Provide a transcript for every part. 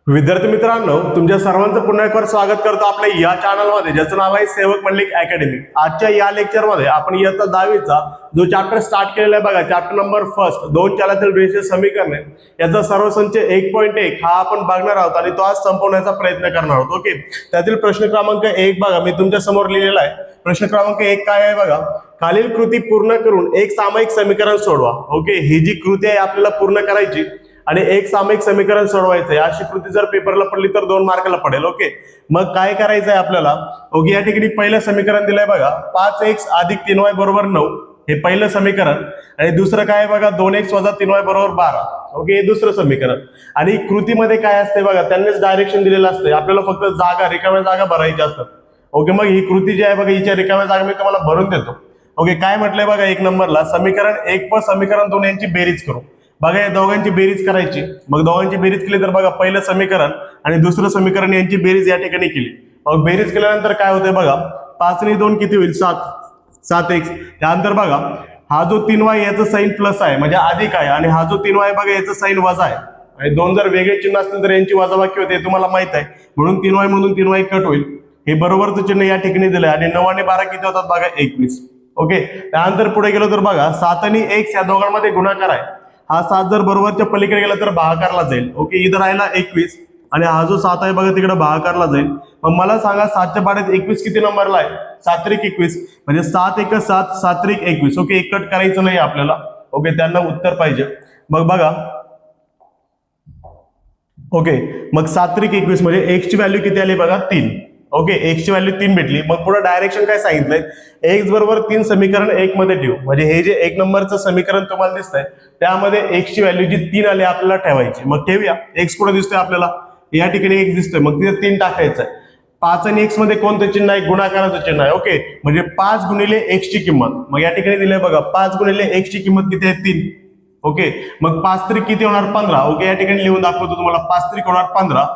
विद्यार्थी मित्रांनो, तुमच्या सर्वांचं पुन्हा एकवार स्वागत करतो आपल्या या चॅनलमध्ये, ज्याचं नाव आहे सेवक मंडलिक अकॅडमी. आजच्या या लेक्चरमध्ये आपण इयत्ता 10वीचा जो चॅप्टर स्टार्ट केलेला आहे बघा, चॅप्टर नंबर फर्स्ट, दोन चलातील रेषीय समीकरणे, याचा सर्वसंच 1.1 हा आपण बघणार आहोत आणि तो आज संपवण्याचा प्रयत्न करणार आहोत. ओके, त्यातील प्रश्न क्रमांक 1 बघा, मी तुमच्या समोर लिहिलेला आहे. प्रश्न क्रमांक 1 काय आहे बघा, खालील कृती पूर्ण करून एक सामायिक समीकरण सोडवा. ओके, ही जी कृती आहे आपल्याला पूर्ण करायची आणि एक सामायिक समीकरण सोडवायचंय. अशी कृती जर पेपरला पडली तर 2 मार्काला पडेल. ओके, मग काय करायचंय आपल्याला? ओके, या ठिकाणी पहिलं समीकरण दिलंय बघा, 5x अधिक 3y बरोबर 9, हे पहिलं समीकरण. आणि दुसरं काय बघा, 2x वजा 3y बरोबर 12. ओके, हे दुसरं समीकरण. आणि कृतीमध्ये काय असते बघा, त्यांनीच डायरेक्शन दिलेलं असतं, आपल्याला फक्त जागा, रिकाम्या जागा भरायच्या असतात. ओके, मग ही कृती जी आहे बघा, हिच्या रिकाम्या जागा मी तुम्हाला भरून देतो. ओके, काय म्हटलंय बघा, 1 नंबरला समीकरण 1 व समीकरण 2 यांची बेरीज करू. बघा, या दोघांची बेरीज करायची. मग दोघांची बेरीज केली तर बघा, पहिलं समीकरण आणि दुसरं समीकरण यांची बेरीज या ठिकाणी केली. मग बेरीज केल्यानंतर काय होतंय बघा, 5 आणि 2 किती होईल, 7x. त्यानंतर बघा, हा जो 3y याचं साईन प्लस आहे म्हणजे अधिक आहे, आणि हा जो 3y बघा याचं साईन वजा आहे. आणि दोन जर वेगळे चिन्ह असतील तर यांची वजाबाकी होते, तुम्हाला माहित आहे. म्हणून 3y मधून 3y कट होईल. हे बरोबरचं चिन्ह या ठिकाणी दिलंय. आणि 9 आणि 12 किती होतात बघा, 21. ओके, त्यानंतर पुढे गेलो तर बघा, 7 आणि x या दोघांमध्ये गुणाकार आहे. हा 7 जर बरोबरच्या पलीकडे गेला तर भागाकारला जाईल. ओके, इथं राहिला 21 आणि हा जो 7 आहे बघा तिकडे भागाकारला जाईल. मग मला सांगा, 7च्या पाड्यात 21 किती नंबरला आहे? 7 त्रिक 21, म्हणजे 7 एक 7, 7 त्रिक 21. ओके, एक कट करायचं नाही आपल्याला. ओके, त्यांना उत्तर पाहिजे. मग बघा, ओके, मग 7 त्रिक 21 म्हणजे x ची व्हॅल्यू किती आली बघा, 3. ओके, x ची व्हॅल्यू 3 भेटली. मग पुढे डायरेक्शन काय सांगितलंय, x बरोबर 3 समीकरण 1 मध्ये ठेवू. म्हणजे हे जे 1 नंबरचं समीकरण तुम्हाला दिसतंय त्यामध्ये x ची व्हॅल्यू जी 3 आली आपल्याला ठेवायची. मग ठेवूया. x कुठे दिसतोय आपल्याला, या ठिकाणी x दिसतोय, मग तिथे 3 टाकायचं आहे. 5 आणि x मध्ये कोणतं चिन्ह आहे? गुणाकाराचं चिन्ह आहे. ओके, म्हणजे 5 गुणिले x ची किंमत. मग या ठिकाणी दिलंय बघा, 5 गुणिले x ची किंमत किती आहे? 3. ओके, मग 5 त्रिक किती होणार? 15. ओके, या ठिकाणी लिहून दाखवतो तुम्हाला, 5 त्रिक होणार 15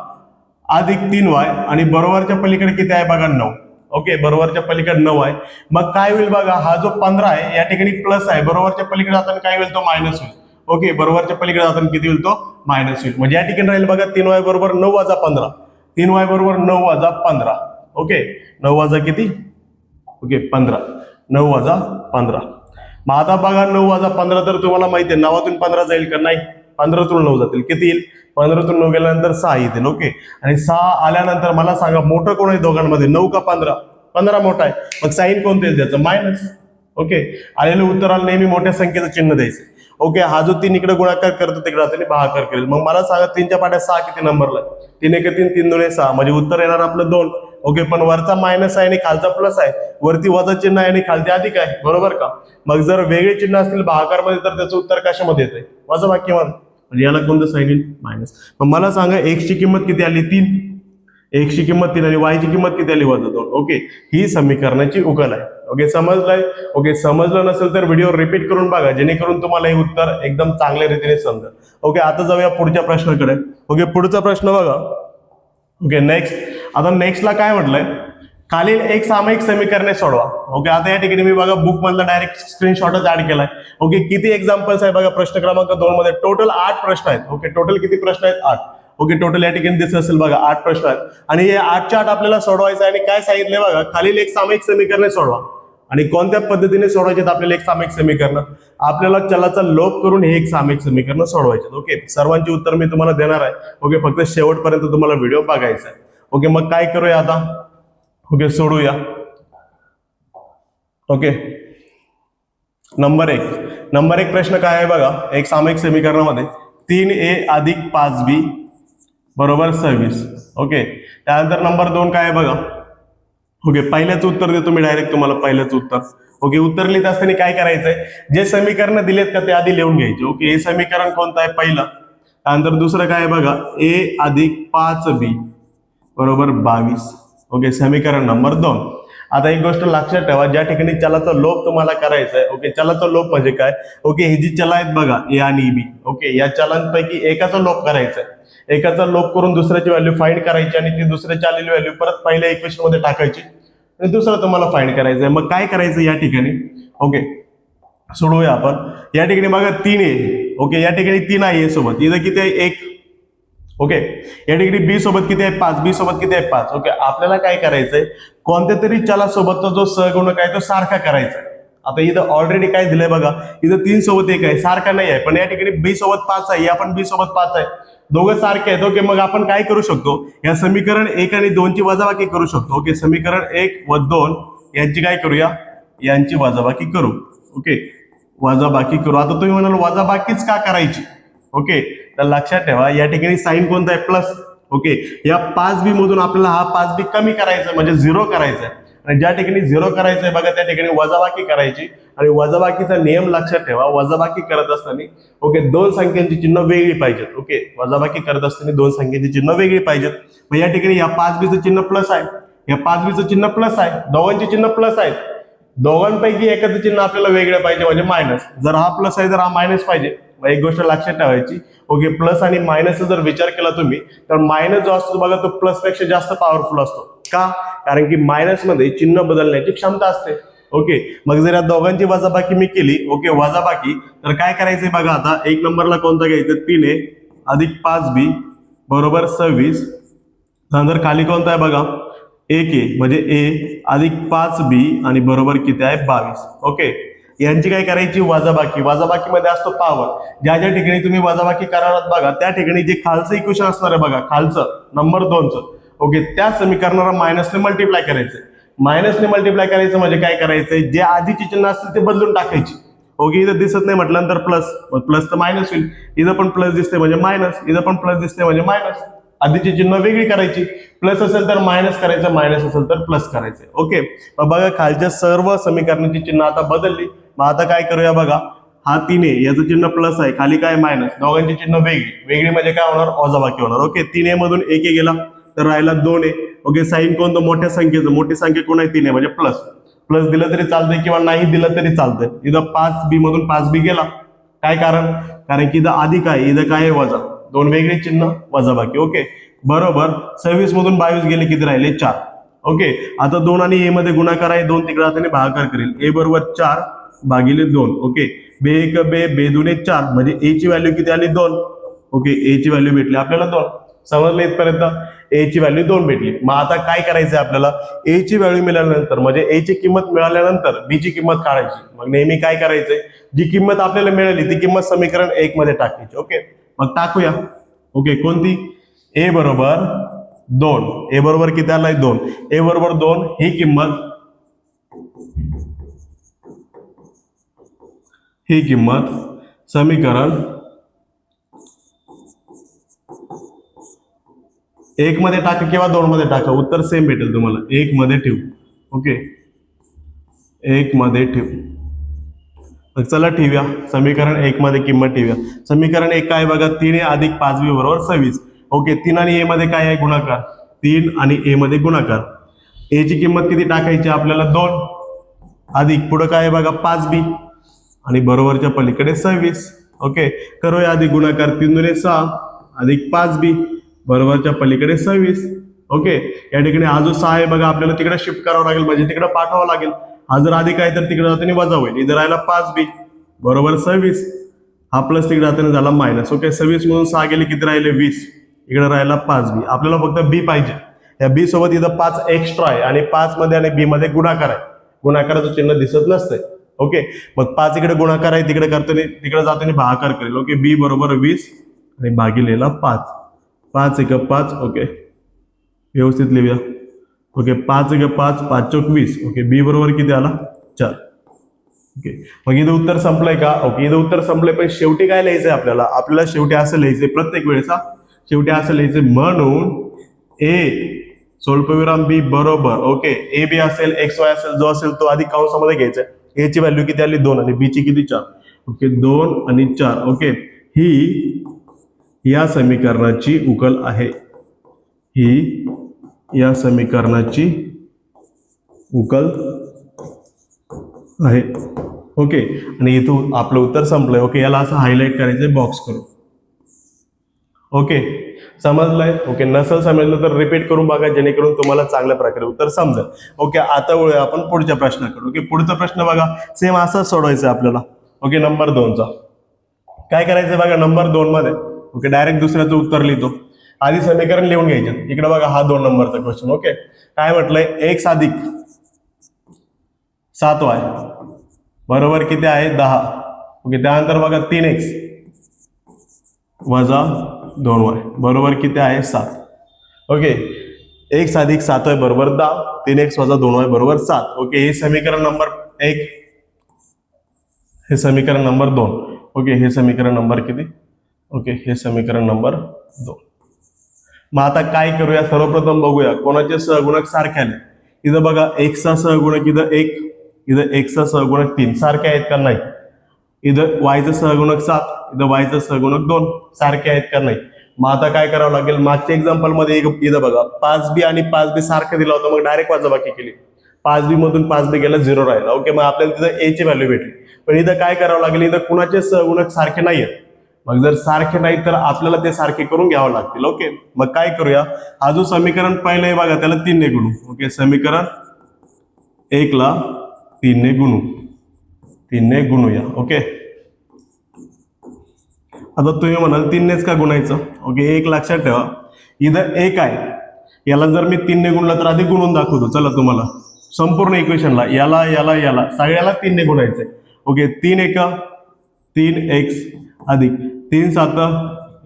अधिक 3y आणि बरोबरच्या पलीकडे किती आहे बघा, 9. ओके, बरोबरच्या पलीकडे 9 आहे. मग काय होईल बघा, हा जो 15 आहे या ठिकाणी प्लस आहे, बरोबरच्या पलीकडे जाताना काय होईल, तो मायनस होईल. ओके, बरोबरच्या पलीकडे जाताना किती होईल, तो मायनस होईल. म्हणजे या ठिकाणी राहील बघा, 3y बरोबर 9 वजा 15. 3y बरोबर 9 वजा 15. ओके, 9 वजा किती? ओके, 15. 9 वजा 15. मग आता बघा, 9 वजा 15 तर तुम्हाला माहिती आहे, 9तून 15 जाईल का? नाही. 15तून 9 जातील. किती येईल? 15तून 9 गेल्यानंतर 6 येतील. ओके, आणि 6 आल्यानंतर मला सांगा, मोठं कोण आहे दोघांमध्ये, 9 का 15? 15 मोठा आहे. मग साईन कोणतं येईल त्याचं? मायनस. ओके, आलेलं उत्तराला नेहमी मोठ्या संख्येचं चिन्ह द्यायचं. ओके, हा जो 3 इकडे गुणाकार करतो तिकडे जाताना भागाकार करेल. मग मला सांगा, 3च्या पाड्यात 6 किती नंबरला? 3 एक 3, 3 2 6, म्हणजे उत्तर येणार आपलं 2. ओके, पण वरचा मायनस आहे आणि खालचा प्लस आहे, वरती वजा चिन्ह आहे आणि खालती अधिक आहे, बरोबर का? मग जर वेगळे चिन्ह असतील भागाकारमध्ये तर त्याचं उत्तर कशामध्ये येतंय? वजाबाकीमध्ये. म्हणजे याला कोणतं साईन येईल? मायनस. मग मला सांगा, x ची किंमत किती आली? 3. x ची किंमत 3 आणि y ची किंमत किती आली? वजा 2. ओके, ही समीकरणाची उकल आहे. ओके, समजलंय? ओके, समजलं नसेल तर व्हिडिओ रिपीट करून बघा, जेणेकरून तुम्हाला हे उत्तर एकदम चांगल्या रीतीने समजेल. ओके, आता जाऊया पुढच्या प्रश्नाकडे. ओके, पुढचा प्रश्न बघा. Okay, next. आता नेक्स्टला काय म्हटलंय, खालील एक सामायिक समीकरणे सोडवा. ओके, आता या ठिकाणी मी बघा बुक मधला डायरेक्ट स्क्रीनशॉटच ऍड केलाय. ओके, किती एक्झाम्पल्स आहे बघा प्रश्न क्रमांक 2 मध्ये, टोटल 8 प्रश्न आहेत. ओके, टोटल किती प्रश्न आहेत? 8. ओके, टोटल या ठिकाणी दिसत असेल बघा, 8 प्रश्न आहेत आणि हे 8च्या 8 आपल्याला सोडवायचं आहे. आणि काय सांगितलंय बघा, खालील एक सामायिक समीकरणे सोडवा. आणि कोणत्या पद्धतीने सोडवायचे आपल्याला एक सामायिक समीकरण? आपल्याला चलाचा लोप करून हे एक सामायिक समीकरण सोडवायचे. ओके, सर्वांची उत्तर मी तुम्हाला देणार आहे. ओके, फक्त शेवटपर्यंत तुम्हाला व्हिडिओ बघायचा आहे. ओके, मग काय करूया आता? ओके, सोडूया. ओके, नंबर 1 प्रश्न काय आहे बघा, एक सामायिक समीकरणामध्ये 3a अधिक 5b बरोबर 26. ओके, त्यानंतर नंबर 2 काय आहे बघा. ओके, पहिल्याचं उत्तर देतो मी डायरेक्ट तुम्हाला, पहिल्याचं उत्तर. ओके, उत्तर लिहित असताना काय करायचंय, जे समीकरण दिलेत का ते आधी लिहून घ्यायचे. ओके, हे समीकरण कोणतं आहे? पहिलं. त्यानंतर दुसरं काय आहे बघा, a अधिक 5b बरोबर 22. ओके, समीकरण नंबर 2. आता एक गोष्ट लक्षात ठेवा, ज्या ठिकाणी चलाचा लोप तुम्हाला करायचा आहे. ओके, चलाचा लोप म्हणजे काय? ओके, ही जी चला आहेत बघा, ए आणि बी. ओके, या चलांपैकी एकाचा लोप करायचा आहे. एकाचा लोप करून दुसऱ्याची व्हॅल्यू फाइंड करायची आणि ती दुसऱ्याची आलेली व्हॅल्यू परत पहिल्या इक्वेशन मध्ये टाकायची आणि दुसरं तुम्हाला फाइंड करायचं आहे. मग काय करायचं या ठिकाणी? ओके, सोडवूया आपण. या ठिकाणी बघा 3 आहे. ओके, या ठिकाणी 3 आहे सोबत, इथं किती आहे? 1. ओके, या ठिकाणी बी सोबत किती आहे 5, बी सोबत किती आहे 5. ओके, आपल्याला काय करायचंय, कोणत्या तरी चला सोबतचा जो सहगुणक आहे तो सारखा करायचा आहे. आता इथं ऑलरेडी काय दिलंय बघा, इथं 3 सोबत 1 आहे, सारखा नाही आहे, पण या ठिकाणी बी सोबत 5 आहे, या पण बी सोबत 5 आहे, दोघं सारखे आहेत. ओके, मग आपण काय करू शकतो, या समीकरण 1 आणि 2 ची वजाबाकी करू शकतो. ओके, समीकरण 1 व 2 यांची काय करूया, यांची वजाबाकी करू. ओके, वजाबाकी करू. आता तुम्ही म्हणाल वजाबाकीच का करायची. ओके, तर लक्षात ठेवा या ठिकाणी साइन कोणता आहे, प्लस. ओके, या 5b मधून आपल्याला हा 5b कमी करायचा म्हणजे 0 करायचा आहे, आणि ज्या ठिकाणी 0 करायचंय बघा त्या ठिकाणी वजाबाकी करायची. आणि वजाबाकीचा नियम लक्षात ठेवा, वजाबाकी करत असताना ओके 2 संख्यांची चिन्ह वेगळी पाहिजेत. ओके, वजाबाकी करत असताना 2 संख्यांची चिन्ह वेगळी पाहिजेत. मग या ठिकाणी या 5bचं चिन्ह प्लस आहे, या 5bचं चिन्ह प्लस आहे, दोघांचे चिन्ह प्लस आहेत. दोघांपैकी एकाचं चिन्ह आपल्याला वेगळं पाहिजे म्हणजे मायनस. जर हा प्लस आहे तर हा मायनस पाहिजे. एक गोष्ट लक्षात ठेवायची. ओके, प्लस आणि मायनसचा जर विचार केला तुम्ही तर मायनस जो असतो बघा तो प्लस पेक्षा जास्त पॉवरफुल असतो. का? कारण की मायनस मध्ये चिन्ह बदलण्याची क्षमता असते. ओके, मग जर या दोघांची वजाबाकी मी केली, ओके वजाबाकी, तर काय करायचंय बघा, आता 1 नंबरला कोणता घ्यायचं, 3a अधिक 5b बरोबर 26. नंतर खाली कोणता आहे बघा, 1a म्हणजे a अधिक 5b आणि बरोबर किती आहे 22. ओके, यांची काय करायची वजाबाकी. वजाबाकीमध्ये असतो पॉवर. ज्या ज्या ठिकाणी तुम्ही वजाबाकी करणार बघा त्या ठिकाणी जे खालचं इक्वेशन असणार आहे बघा, खालचं नंबर 2चं, ओके, त्या समीकरणाला मायनसने मल्टिप्लाय करायचं. मायनसने मल्टिप्लाय करायचं म्हणजे काय करायचंय, जे आधीचे चिन्ह असतील ते बदलून टाकायची. ओके, इथं दिसत नाही म्हटल्यानंतर प्लस, प्लस तर मायनस होईल. इथं पण प्लस दिसते म्हणजे मायनस, इथं पण प्लस दिसते म्हणजे मायनस. आधीची चिन्ह वेगळी करायची. प्लस असेल तर मायनस करायचं, मायनस असेल तर प्लस करायचं. ओके, मग बघा खालच्या सर्व समीकरणाची चिन्ह आता बदलली. मग आता काय करूया बघा, हा 3a याचं चिन्ह प्लस आहे, खाली काय मायनस, दोघांची चिन्ह वेगळी. वेगळी म्हणजे काय होणार, वजाबाकी होणार. ओके, 3a मधून 1a गेला तर राहिला 2a. ओके, साइन कोणतं, मोठ्या संख्येचं, मोठी संख्या कोण आहे 3a म्हणजे प्लस. प्लस दिलं तरी चालतंय किंवा नाही दिलं तरी चालतंय. इथं 5b मधून 5b गेला. काय कारण, कारण की इथं अधिक आहे, इथं काय आहे वजा, दोन वेगळे चिन्ह वजाबाकी. ओके, बरोबर 26 मधून 22 गेले, किती राहिले 4. ओके, आता 2 आणि a मध्ये गुणाकार आहे, 2 तिकडे हाताने भागाकार करेल. a बरोबर 4 भागिले 2. ओके, बे 1 बे, बे 2 4 म्हणजे a ची व्हॅल्यू किती आली 2. ओके, a ची व्हॅल्यू भेटली आपल्याला 2. समजलं इथपर्यंत, a ची व्हॅल्यू 2 भेटली. मग आता काय करायचंय आपल्याला, a ची व्हॅल्यू मिळाल्यानंतर म्हणजे a ची किंमत मिळाल्यानंतर b ची किंमत काढायची. मग नेहमी काय करायचंय, जी किंमत आपल्याला मिळाली ती किंमत समीकरण 1 मध्ये टाकायची. ओके, मग टाकूया. ओके, कोणती, a बरोबर 2, a बरोबर किती आलाय 2, a बरोबर 2 ही किंमत समीकरण 1 मध्ये टाका किंवा 2 मध्ये टाका, उत्तर सेम भेटेल तुम्हाला. 1 मध्ये ठेवू. ओके, 1 मध्ये ठेवू. मग चला ठेवूया समीकरण 1 मध्ये किंमत ठेवूया. समीकरण 1 काय बघा, 3a अधिक 5b बरोबर 26. ओके, 3 आणि a मध्ये काय आहे गुणाकार, 3 आणि a मध्ये गुणाकार. a ची किंमत किती टाकायची आपल्याला 2 अधिक पुढे काय आहे बघा 5b आणि बरोबरच्या पलीकडे 26. ओके, करूया अधिक गुणाकार, 3 दुने 6 अधिक 5b बरोबरच्या पलीकडे 26. ओके, या ठिकाणी हा जो 6 आहे बघा आपल्याला तिकडे शिफ्ट करावं लागेल म्हणजे तिकडे पाठवावं लागेल. हा जर अधिक आहे तर तिकडे जाताना वजा होईल. इथं राहिला 5b बरोबर 26, हा प्लस तिकडे जाताना झाला मायनस. ओके, 26 मधून 6 गेले किती राहिले 20, इकडे राहिला 5b. आपल्याला फक्त b पाहिजे. या b सोबत इथं 5 एक्स्ट्रा आहे आणि 5 मध्ये आणि b मध्ये गुणाकार आहे. गुणाकाराचं चिन्ह दिसत नसतंय. ओके, मग 5 इकडे गुणाकार आहे, तिकडे करताना तिकडे जाताना भागाकार करेल. ओके, b बरोबर 20 आणि भागिलेला 5, 5 1 5. ओके, व्यवस्थित लिहूया. ओके, 5 1 5, 5 चौक 20. ओके, बी बरोबर किती आला 4. ओके, मग इथं उत्तर संपलंय का. ओके, इथं उत्तर संपलंय, पण शेवटी काय लिहायचंय आपल्याला, आपल्याला शेवटी असं लिहायचंय प्रत्येक वेळेस, शेवटी असं लिहायचंय म्हणून a स्वल्पविराम b बरोबर. ओके, ए बी असेल एक्स वाय असेल जो असेल तो आधी कंसामध्ये घ्यायचा. a ची व्हॅल्यू किती आली 2 आणि b ची किती 4. ओके, 2 आणि 4. ओके, ही या समीकरणाची उकल आहे, ही या समीकरणाची उकल आहे. ओके, आणि इथून आपलं उत्तर संपलंय. ओके, याला असं हायलाइट करायचंय बॉक्स करून. ओके, समजलंय. ओके, नसेल समजलं तर रिपीट करून बघा जेणेकरून तुम्हाला चांगल्या प्रकारे उत्तर समजेल. ओके, आता वळूया आपण पुढच्या प्रश्नाकडे. ओके, पुढचा प्रश्न बघा सेम असाच सोडवायचा आपल्याला. ओके, नंबर 2चा काय करायचं बघा, नंबर 2 मध्ये ओके डायरेक्ट दुसऱ्याचं उत्तर लिहितो. आधी समीकरण लिहून घ्यायचे. इकडे बघा हा 2 नंबरचा क्वेश्चन. ओके, काय म्हटलंय, x अधिक 7y बरोबर किती आहे 10. ओके, त्यानंतर बघा 3x वजा 2y बरोबर किती आहे 7. ओके, x अधिक 7y बरोबर 10, 3x वजा 2y बरोबर 7. ओके, हे समीकरण नंबर 1, हे समीकरण नंबर 2. ओके, हे समीकरण नंबर किती, ओके हे समीकरण नंबर 2. मग आता काय करूया, सर्वप्रथम बघूया कोणाचे सहगुणक सारखे आले. इथं बघा x चा सहगुणक इथं 1, इथं x चा सहगुणक 3 सारखे आहेत का नाही. इथं y चा सहगुणक 7, इथं y चा सहगुणक 2 सारखे आहेत का नाही. मग आता काय करावं लागेल, मागच्या एक्झाम्पल मध्ये इथं बघा 5b आणि 5b सारखं दिला होता, मग डायरेक्ट वजाबाकी केली. 5b मधून 5b गेला 0 राहिला. ओके, मग आपल्याला तिथं a ची व्हॅल्यू भेटली. पण इथं काय करावं लागेल, इथं कुणाचे सहगुणक सारखे नाहीयेत. मग जर सारखे नाही तर आपल्याला ते सारखे करून घ्यावं लागतील. ओके, मग काय करूया, हा जो समीकरण पहिलं आहे बघा त्याला 3 ने गुणू. ओके, समीकरण 1 ला 3 ने गुणू, 3 ने गुणूया. ओके, आता तुम्ही म्हणाल 3 नेच का गुणायचं. ओके, एक लक्षात ठेवा, इथं 1 आहे, याला जर मी 3 ने गुणलं तर आधी गुणून दाखवतो. चला तुम्हाला संपूर्ण इक्वेशनला याला याला याला सगळ्याला 3 ने गुणायचंय. ओके, 3 1 3x अधिक 3 7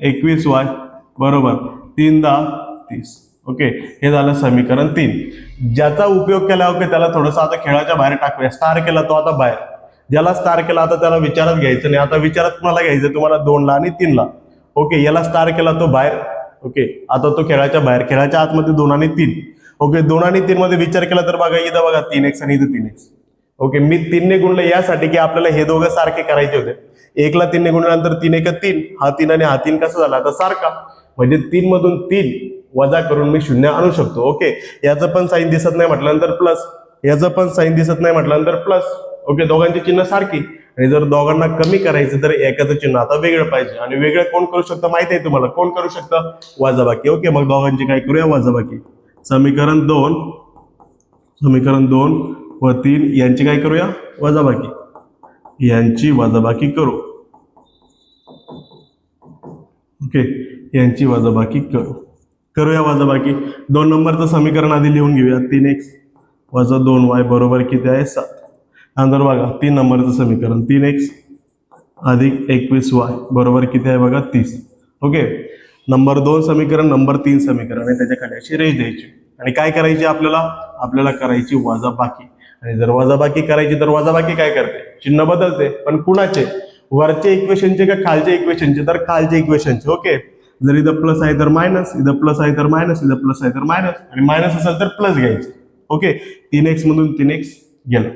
21y बरोबर 3 10 30. ओके, हे झालं समीकरण 3, ज्याचा उपयोग केला. ओके, त्याला थोडंसं आता खेळाच्या बाहेर टाकूया. स्टार केला तो आता बाहेर, ज्याला स्टार केला आता त्याला विचारात घ्यायचं नाही. आता विचारात कुणाला घ्यायचं, तुम्हाला 2 ला आणि 3 ला. ओके, याला स्टार केला तो बाहेर. ओके, आता तो खेळाच्या बाहेर, खेळाच्या आतमध्ये 2 आणि 3. ओके, 2 आणि 3 मध्ये विचार केला तर बघा इथं बघा 3x आणि इथं 3x. ओके, मी 3 ने गुणलं यासाठी की आपल्याला हे दोघं सारखे करायचे होते. 1 ला 3 ने गुणल्यानंतर 3 1 3, हा 3 आणि हा 3 कसा झाला आता सारखा, म्हणजे 3 मधून 3 वजा करून मी 0 आणू शकतो. ओके, याचं पण साईन दिसत नाही म्हटल्यानंतर प्लस, याचं पण साईन दिसत नाही म्हटल्यानंतर प्लस. ओके, दोघांची चिन्ह सारखी. आणि जर दोघांना कमी करायचं तर एकाचं चिन्ह आता वेगळं पाहिजे. आणि वेगळं कोण करू शकतं माहिती आहे तुम्हाला, कोण करू शकतं, वजाबाकी. ओके, मग दोघांची काय करूया, वजाबाकी. समीकरण 2 व 3 यांची काय करूया, वजाबाकी, यांची वजाबाकी करू. ओके, यांची वजाबाकी करूया वजाबाकी. 2 नंबरचं समीकरण आधी लिहून घेऊया. 3x वजा 2y बरोबर किती आहे 7. नंतर बघा 3 नंबरचं समीकरण 3x अधिक 21y बरोबर किती आहे बघा 30. ओके, नंबर 2 समीकरण, नंबर 3 समीकरण आणि त्याच्या खाली अशी रेष द्यायची. आणि काय करायची आपल्याला करायची वजाबाकी. आणि जर वजाबाकी करायची तर वजाबाकी काय करते, चिन्ह बदलते. पण कुणाचे, वरचे इक्वेशनचे का खालचे इक्वेशनचे, तर खालचे इक्वेशनचे. ओके, जर इथं प्लस आहे तर मायनस, इथं प्लस आहे तर मायनस, इथं प्लस आहे तर मायनस, आणि मायनस असेल तर प्लस घ्यायचं. ओके, 3x मधून 3x गेलं.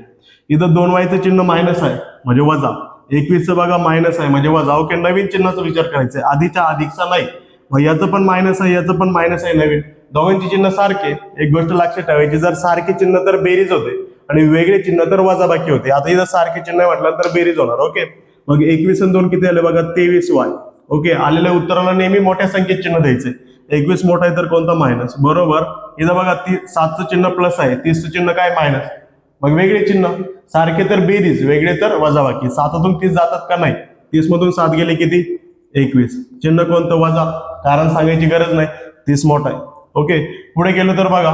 इथं 2y चं चिन्ह मायनस आहे म्हणजे वजा, 21चं बघा मायनस आहे म्हणजे वजा. ओके, नवीन चिन्हाचा विचार करायचा आहे, आधीच्या अधिकचा नाही. मग याचं पण मायनस आहे, याचं पण मायनस आहे नवीन. दोघांची चिन्ह सारखे. एक गोष्ट लक्षात ठेवायची, जर सारखे चिन्ह तर बेरीज होते आणि वेगळे चिन्ह तर वजाबाकी होते. आता इथं सारखे चिन्ह म्हटलं तर बेरीज होणार. ओके, मग 21 आणि 2 किती आले बघा 23y. ओके, आलेल्या उत्तराला नेहमी मोठ्या संख्येत चिन्ह द्यायचे. 21 मोठा आहे तर कोणता मायनस बरोबर. इथं बघा 7चं चिन्ह प्लस आहे, 30चं चिन्ह काय मायनस. मग वेगळे चिन्ह, सारखे तर बेरीज, वेगळे तर वजाबाकी. 7तून 30 जातात का नाही, 30 मधून 7 गेले किती 21. चिन्ह कोणतं वजा, कारण सांगायची गरज नाही, 30 मोठा आहे. ओके, पुढे गेलो तर बघा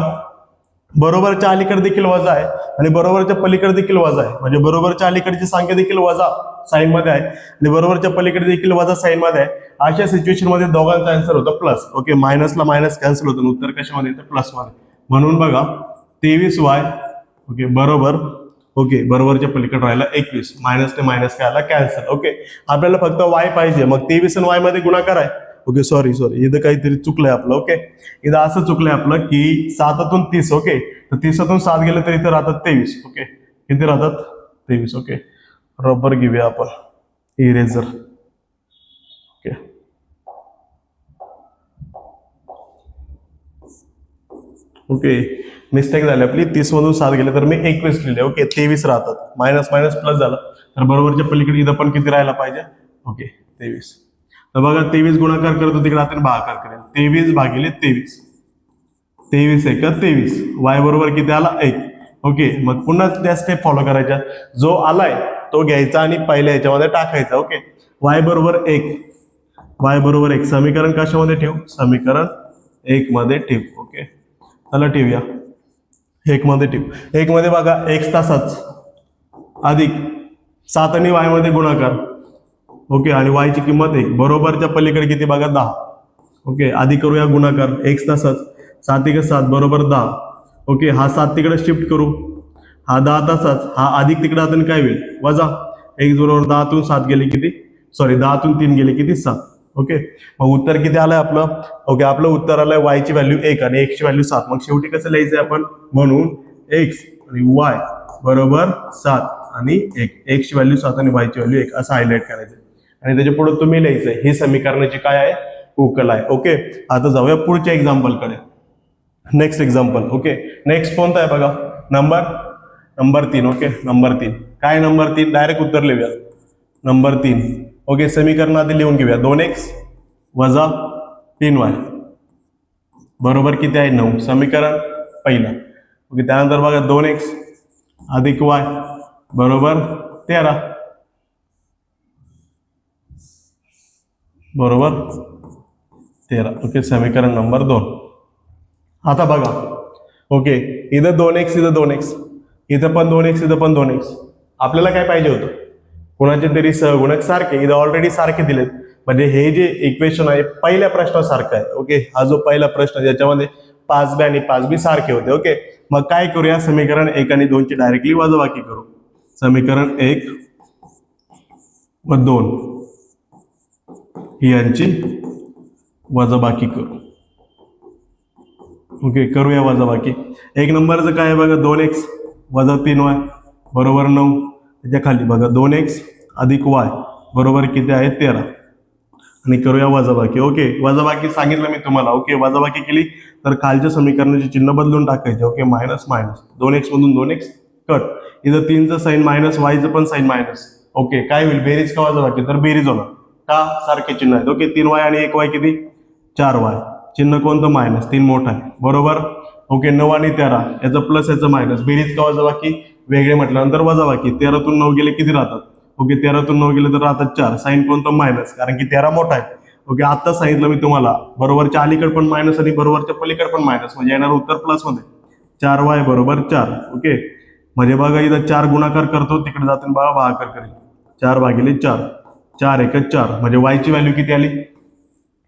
बरोबरच्या अलीकडे देखील वजा आहे आणि बरोबरच्या पलीकडे देखील वजा आहे. म्हणजे बरोबरच्या अलीकडची संख्या देखील वजा साईन मध्ये आहे आणि बरोबरच्या पलीकडे देखील वजा साईन मध्ये आहे. अशा सिच्युएशन मध्ये दोघांचा आन्सर होतो प्लस. ओके, मायनसला मायनस कॅन्सल होतं, उत्तर कशामध्ये येतं प्लस मध्ये. म्हणून बघा 23y ओके बरोबर, ओके बरोबरच्या पलीकडे राहिला 21, मायनस ते मायनस काय आला कॅन्सल. ओके, आपल्याला फक्त y पाहिजे, मग 23 आणि y मध्ये गुणाकार आहे. ओके, सॉरी इथं काहीतरी चुकलंय आपलं. ओके, इथं असं चुकलंय आपलं की 7तून 30. ओके, तर 30तून 7 गेलं तर इथं राहतात 23. ओके, किती राहतात 23. ओके, रबर घेऊया आपण, इरेझर. ओके, ओके मिस्टेक झाली आपली, 30 मधून 7 गेले तर मी 21 लिहिले. ओके, 23 राहतात, मायनस मायनस प्लस झालं तर बरोबरच्या पलीकडे इथं पण किती राहायला पाहिजे. ओके, 23. तर बघा 23 गुणाकार करतो तिकडे आपण भागाकार करेल. 23 भागिले 23, 23 1 23, y बरोबर किती आला 1. ओके, मग पुन्हा त्या स्टेप फॉलो करायच्या, जो आलाय तो घ्यायचा आणि पहिल्या ह्याच्यामध्ये टाकायचा. ओके, y बरोबर 1 वाय बरोबर एक समीकरण कशामध्ये ठेवू, समीकरण 1 मध्ये ठेवू. ओके, चला ठेवूया 1 मध्ये ठेवू. 1 मध्ये बघा x तासाच अधिक 7 आणि y मध्ये गुणाकार. ओके, आणि y ची किंमत 1 बरोबरच्या पलीकडे किती बघा 10. ओके, आधी करूया गुणाकार x तासाच 7 × 7 बरोबर 10. ओके, हा 7 तिकडे शिफ्ट करू, हा 10 तासाच, हा अधिक तिकडे आता काय होईल वजा. x बरोबर 10 तून 7 गेले किती, सॉरी 10 तून 3 गेले किती 7. ओके, मग उत्तर किती आलंय आपलं. ओके, आपलं उत्तर आलंय y ची व्हॅल्यू 1 आणि x ची व्हॅल्यू 7. मग शेवटी कसं लिहायचंय आपण, म्हणून x आणि y बरोबर 7 आणि 1, x ची व्हॅल्यू 7 आणि y ची व्हॅल्यू 1 असं हायलाइट करायचं आणि त्याच्या पुढे तुम्ही लिहायचंय ही समीकरणाची काय आहे, उकल आहे. ओके, आता जाऊया पुढच्या एक्झाम्पल कडे. Next example. ओके, नेक्स्ट कोणता आहे बघा, नंबर 3. ओके, नंबर 3 काय, नंबर 3 डायरेक्ट उत्तर लिहूया. नंबर 3. ओके, समीकरण आधी लिहून घेऊया. 2x वजा 3y बरोबर किती आहे 9, समीकरण पहिलं. ओके, त्यानंतर बघा 2x अधिक y बरोबर 13 बरोबर 13. ओके, समीकरण नंबर 2. आता बघा, ओके, इथं 2x इथं 2x, इथं पण 2x इथं पण 2x. आपल्याला काय पाहिजे होतं, कोणाचे तरी सहगुणक सारखे, इथं ऑलरेडी सारखे दिलेत, म्हणजे हे जे इक्वेशन आहे पहिल्या प्रश्नासारखं आहे. ओके, हा जो पहिला प्रश्न ज्याच्यामध्ये 5b आणि 5b सारखे होते. ओके, मग काय करूया, समीकरण 1 आणि 2 ची डायरेक्टली वजाबाकी करू. समीकरण 1 व 2 यांची वजाबाकी करू. ओके, करूया वजाबाकी. 1 नंबरचं काय आहे बघा, 2x वजा 3y बरोबर 9. त्याच्या खाली बघा 2x अधिक y बरोबर किती आहे 13 आणि करूया वजाबाकी. ओके, वजाबाकी सांगितलं मी तुम्हाला. ओके, वजाबाकी केली तर खालच्या समीकरणाचे चिन्ह बदलून टाकायचे. ओके, मायनस मायनस 2x मधून 2x कट, इथं 3चं साईन मायनस, yचं पण साईन मायनस. ओके, काय होईल, बेरीज का वजाबाकी, तर बेरीज होणार का, सारखे चिन्ह आहेत. ओके, 3y आणि 1y किती 4y, चिन्ह कोणतं मायनस, 3 मोठा आहे बरोबर. ओके, 9 आणि 13 याचं प्लस याचं मायनस, बेरीज का वजाबाकी, वेगळे म्हटल्यानंतर वजाबाकी. 13 तून 9 गेले किती राहतात. ओके, 13 तून 9 गेले तर राहतात 4, साईन कोणतं मायनस, कारण की 13 मोठा आहे. ओके, आता सांगितलं मी तुम्हाला बरोबरच्या अलीकडे पण मायनस आणि बरोबरच्या पलीकडे पण मायनस, म्हणजे येणार उत्तर प्लस मध्ये 4y बरोबर 4. ओके, म्हणजे बघा इथं 4 गुणाकार करतो, तिकडे जाताना बघा भागाकार करेल, 4 भागिले 4, 4 1 4, म्हणजे y ची व्हॅल्यू किती आली.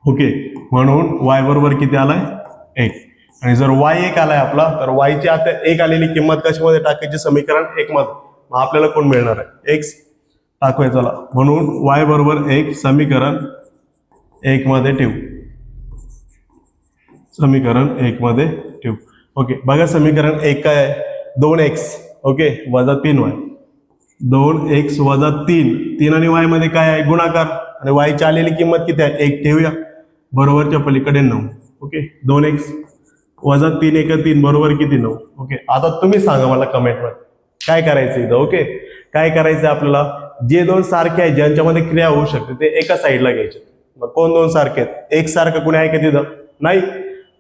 ओके, म्हणून y बरोबर किती आलाय 1. आणि जर y 1 आलाय आपला, तर y ची आता 1 आलेली किंमत कशामध्ये टाकायची, समीकरण 1 मध्ये. मग आपल्याला कोण मिळणार आहे, x टाकूया चला. म्हणून y बरोबर 1 समीकरण 1 मध्ये ठेवू, समीकरण 1 मध्ये ठेवू. ओके, बघा समीकरण 1 काय आहे, 2x ओके वजा 3y, 2x वजा 3 आणि y मध्ये काय आहे गुणाकार, आणि y ची आलेली किंमत किती आहे 1 ठेवूया, बरोबरच्या पलीकडे 9. ओके, 2x वजा 3 1 3 बरोबर किती 9. ओके, आता तुम्ही सांगा मला कमेंट मध्ये काय करायचं इथं. ओके, काय करायचं आपल्याला, जे दोन सारखे आहेत ज्यांच्यामध्ये क्रिया होऊ शकते ते एका साईडला घ्यायचे. मग कोण दोन सारखे आहेत, एक सारखं कुणी आहे का तिथं, नाही.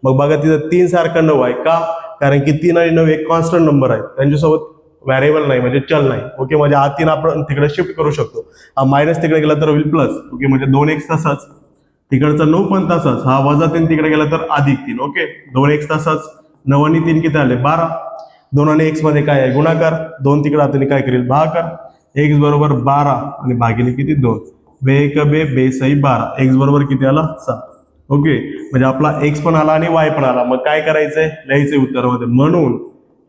मग बघा तिथं 3 सारखं 9 आहे का, कारण की 3 आणि 9 एक कॉन्स्टंट नंबर आहे, त्यांच्यासोबत व्हॅरिएबल नाही म्हणजे चल नाही. ओके, म्हणजे हा 3 आपण तिकडे शिफ्ट करू शकतो, हा मायनस तिकडे गेला तर होईल प्लस. ओके, म्हणजे 2x तसाच, तिकडचा 9 पण तसाच, हा वजा 3 तिकडे गेला तर अधिक 3. ओके, 2x तसाच, 9 आणि 3 किती आले 12, 2 आणि x मध्ये काय आहे गुणाकार, 2 तिकडे आता काय करेल भागाकार, x बरोबर 12 आणि भागिले किती 2, बे 1 बे बे 6 12, x बरोबर किती आला 6. ओके, म्हणजे आपला x पण आला आणि y पण आला. मग काय करायचंय, लिहायचंय उत्तरामध्ये, म्हणून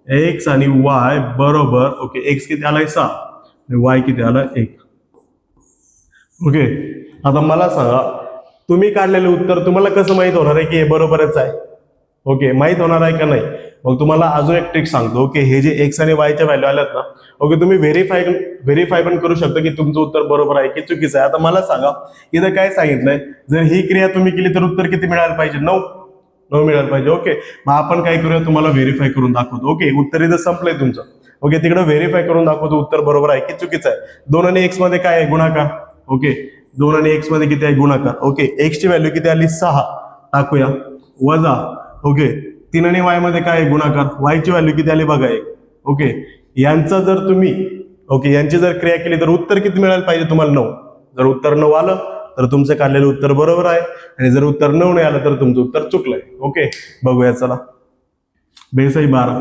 x आणि y बरोबर, ओके x किती आलाय 6 आणि y किती आलाय 1. ओके, आता मला सांगा तुम्ही काढलेलं उत्तर तुम्हाला कसं माहित होणार आहे की हे बरोबरच आहे. ओके, माहित होणार आहे का नाही. मग तुम्हाला अजून एक ट्रिक सांगतो. ओके, हे जे x आणि y च्या व्हॅल्यू आल्यात ना, ओके तुम्ही व्हेरीफाय पण करू शकता की तुमचं उत्तर बरोबर आहे की चुकीचं आहे. आता मला सांगा इथं काय सांगितलंय, जर ही क्रिया तुम्ही केली तर उत्तर किती मिळायला पाहिजे 9 मिळायला पाहिजे. ओके, मग आपण काय करूया, तुम्हाला व्हेरीफाय करून दाखवतो. ओके, उत्तर इथं संपलंय तुमचं. ओके, तिकडे व्हेरीफाय करून दाखवतो उत्तर बरोबर आहे की चुकीचं आहे. 2 आणि x मध्ये काय आहे गुणाकार. ओके, 2 आणि x मध्ये किती आहे गुणाकार. ओके, x ची व्हॅल्यू किती आली 6 टाकूया, वजा ओके 3 आणि y मध्ये काय आहे गुणाकार, y ची व्हॅल्यू किती आली बघा 1. ओके, यांचा जर तुम्ही यांची जर क्रिया केली तर उत्तर किती मिळायला पाहिजे तुम्हाला 9. जर उत्तर 9 आलं तर तुमचं काढलेलं उत्तर बरोबर आहे, आणि जर उत्तर 9 नाही आलं तर तुमचं उत्तर चुकलंय. ओके, बघूया चला. बेसाई 12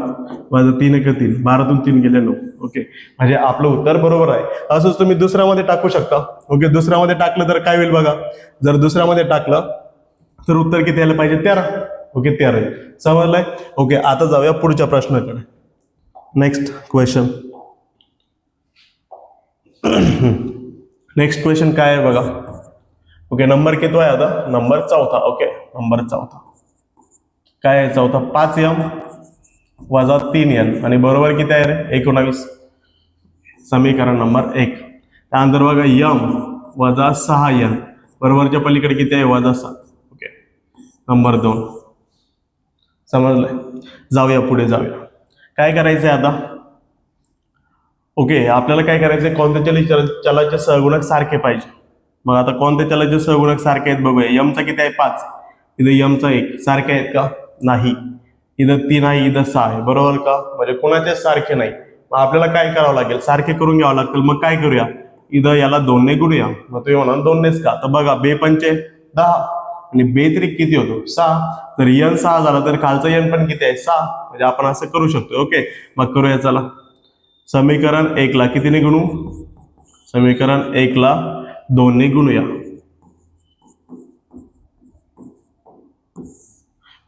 माझं 3 एक 3, 12तून 3 गेले 9. ओके, म्हणजे आपलं उत्तर बरोबर आहे. असंच तुम्ही दुसऱ्यामध्ये टाकू शकता. ओके, दुसऱ्यामध्ये टाकलं तर काय होईल बघा. जर दुसऱ्यामध्ये टाकलं तर उत्तर किती आलं पाहिजे? 13. ओके, 13 समजलंय. ओके, आता जाऊया पुढच्या प्रश्नाकडे. Next question. नेक्स्ट क्वेश्चन काय आहे बघा. ओके, नंबर किती आहे आता? नंबर 4. ओके, नंबर 4 काय आहे? 4 5m वजा 3n आणि बरोबर किती आहे रे? 19. समीकरण नंबर 1. त्यानंतर बघा m वजा 6n बरोबरच्या पलीकडे किती आहे? वजा 7. Okay, number 2 समजलंय. जाऊया पुढे जाऊया. काय करायचंय आता? ओके, आपल्याला काय करायचंय? कोणत्या चलाचे सहगुणक सारखे पाहिजे. मग आता कोणत्या चलाचे सहगुणक सारखे आहेत बघूया. m चा किती आहे? 5. इथं m चा 1 सारखे आहेत का? नाही. इथं 3 आहे, इथं 6 आहे. बरोबर का? म्हणजे कोणाचे सारखे नाही. मग आपल्याला काय करावं लागेल? सारखे करून घ्यावं लागतील. मग काय करूया? इथं याला 2 ने गुणूया. मग तुम्ही म्हणाल 2 नेच का? तर बघा, 2 पंचे 10 आणि 2 त्रिक किती होतो? 6. तर n 6 झाला तर खालचं n पण किती आहे? 6. म्हणजे आपण असं करू शकतो. ओके, मग करूया चला. समीकरण 1 ला कितीने गुणू? समीकरण 1 ला 2 ने गुणूया.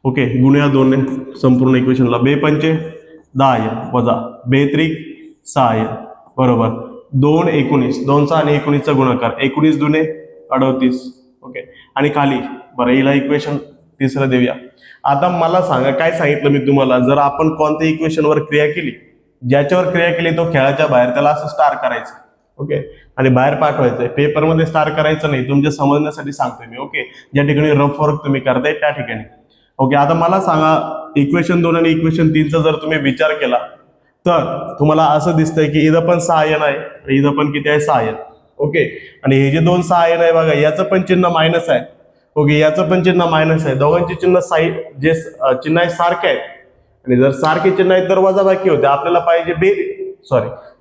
ओके, गुणूया 2 ने संपूर्ण इक्वेशनला. 2 पंचे 10n वजा 2 त्रिक 6n बरोबर 2 19. 2चा आणि 19चा गुणाकार 19 दुने 38. ओके, आणि खाली बरं हिला इक्वेशन तिसरं देऊया. आता मला सांगा, काय सांगितलं मी तुम्हाला? जर आपण कोणत्या इक्वेशनवर क्रिया केली, ज्याच्यावर क्रिया केली तो खेळाच्या बाहेर, त्याला असं स्टार करायचं. ओके, आणि बाहेर पाठवायचंय. पेपरमध्ये स्टार करायचं नाही, तुमच्या समजण्यासाठी सांगतोय मी. ओके, ज्या ठिकाणी रफ वर्क तुम्ही करताय त्या ठिकाणी. ओके, आता मला सांगा, इक्वेशन 2 आणि इक्वेशन 3चा जर तुम्ही विचार केला तर तुम्हाला असं दिसतंय की इथं पण 6n आहे, इथं पण किती आहे? 6n. ओके, आणि हे जे 2 6n आहे बघा, याचं पण चिन्ह मायनस आहे. ओके, याचं पण चिन्ह मायनस आहे. दोघांचे चिन्ह जे चिन्ह आहे सारखे आहेत, आणि जर सारखे चिन्ह आहे तर वजाबाकी होते. आपल्याला पाहिजे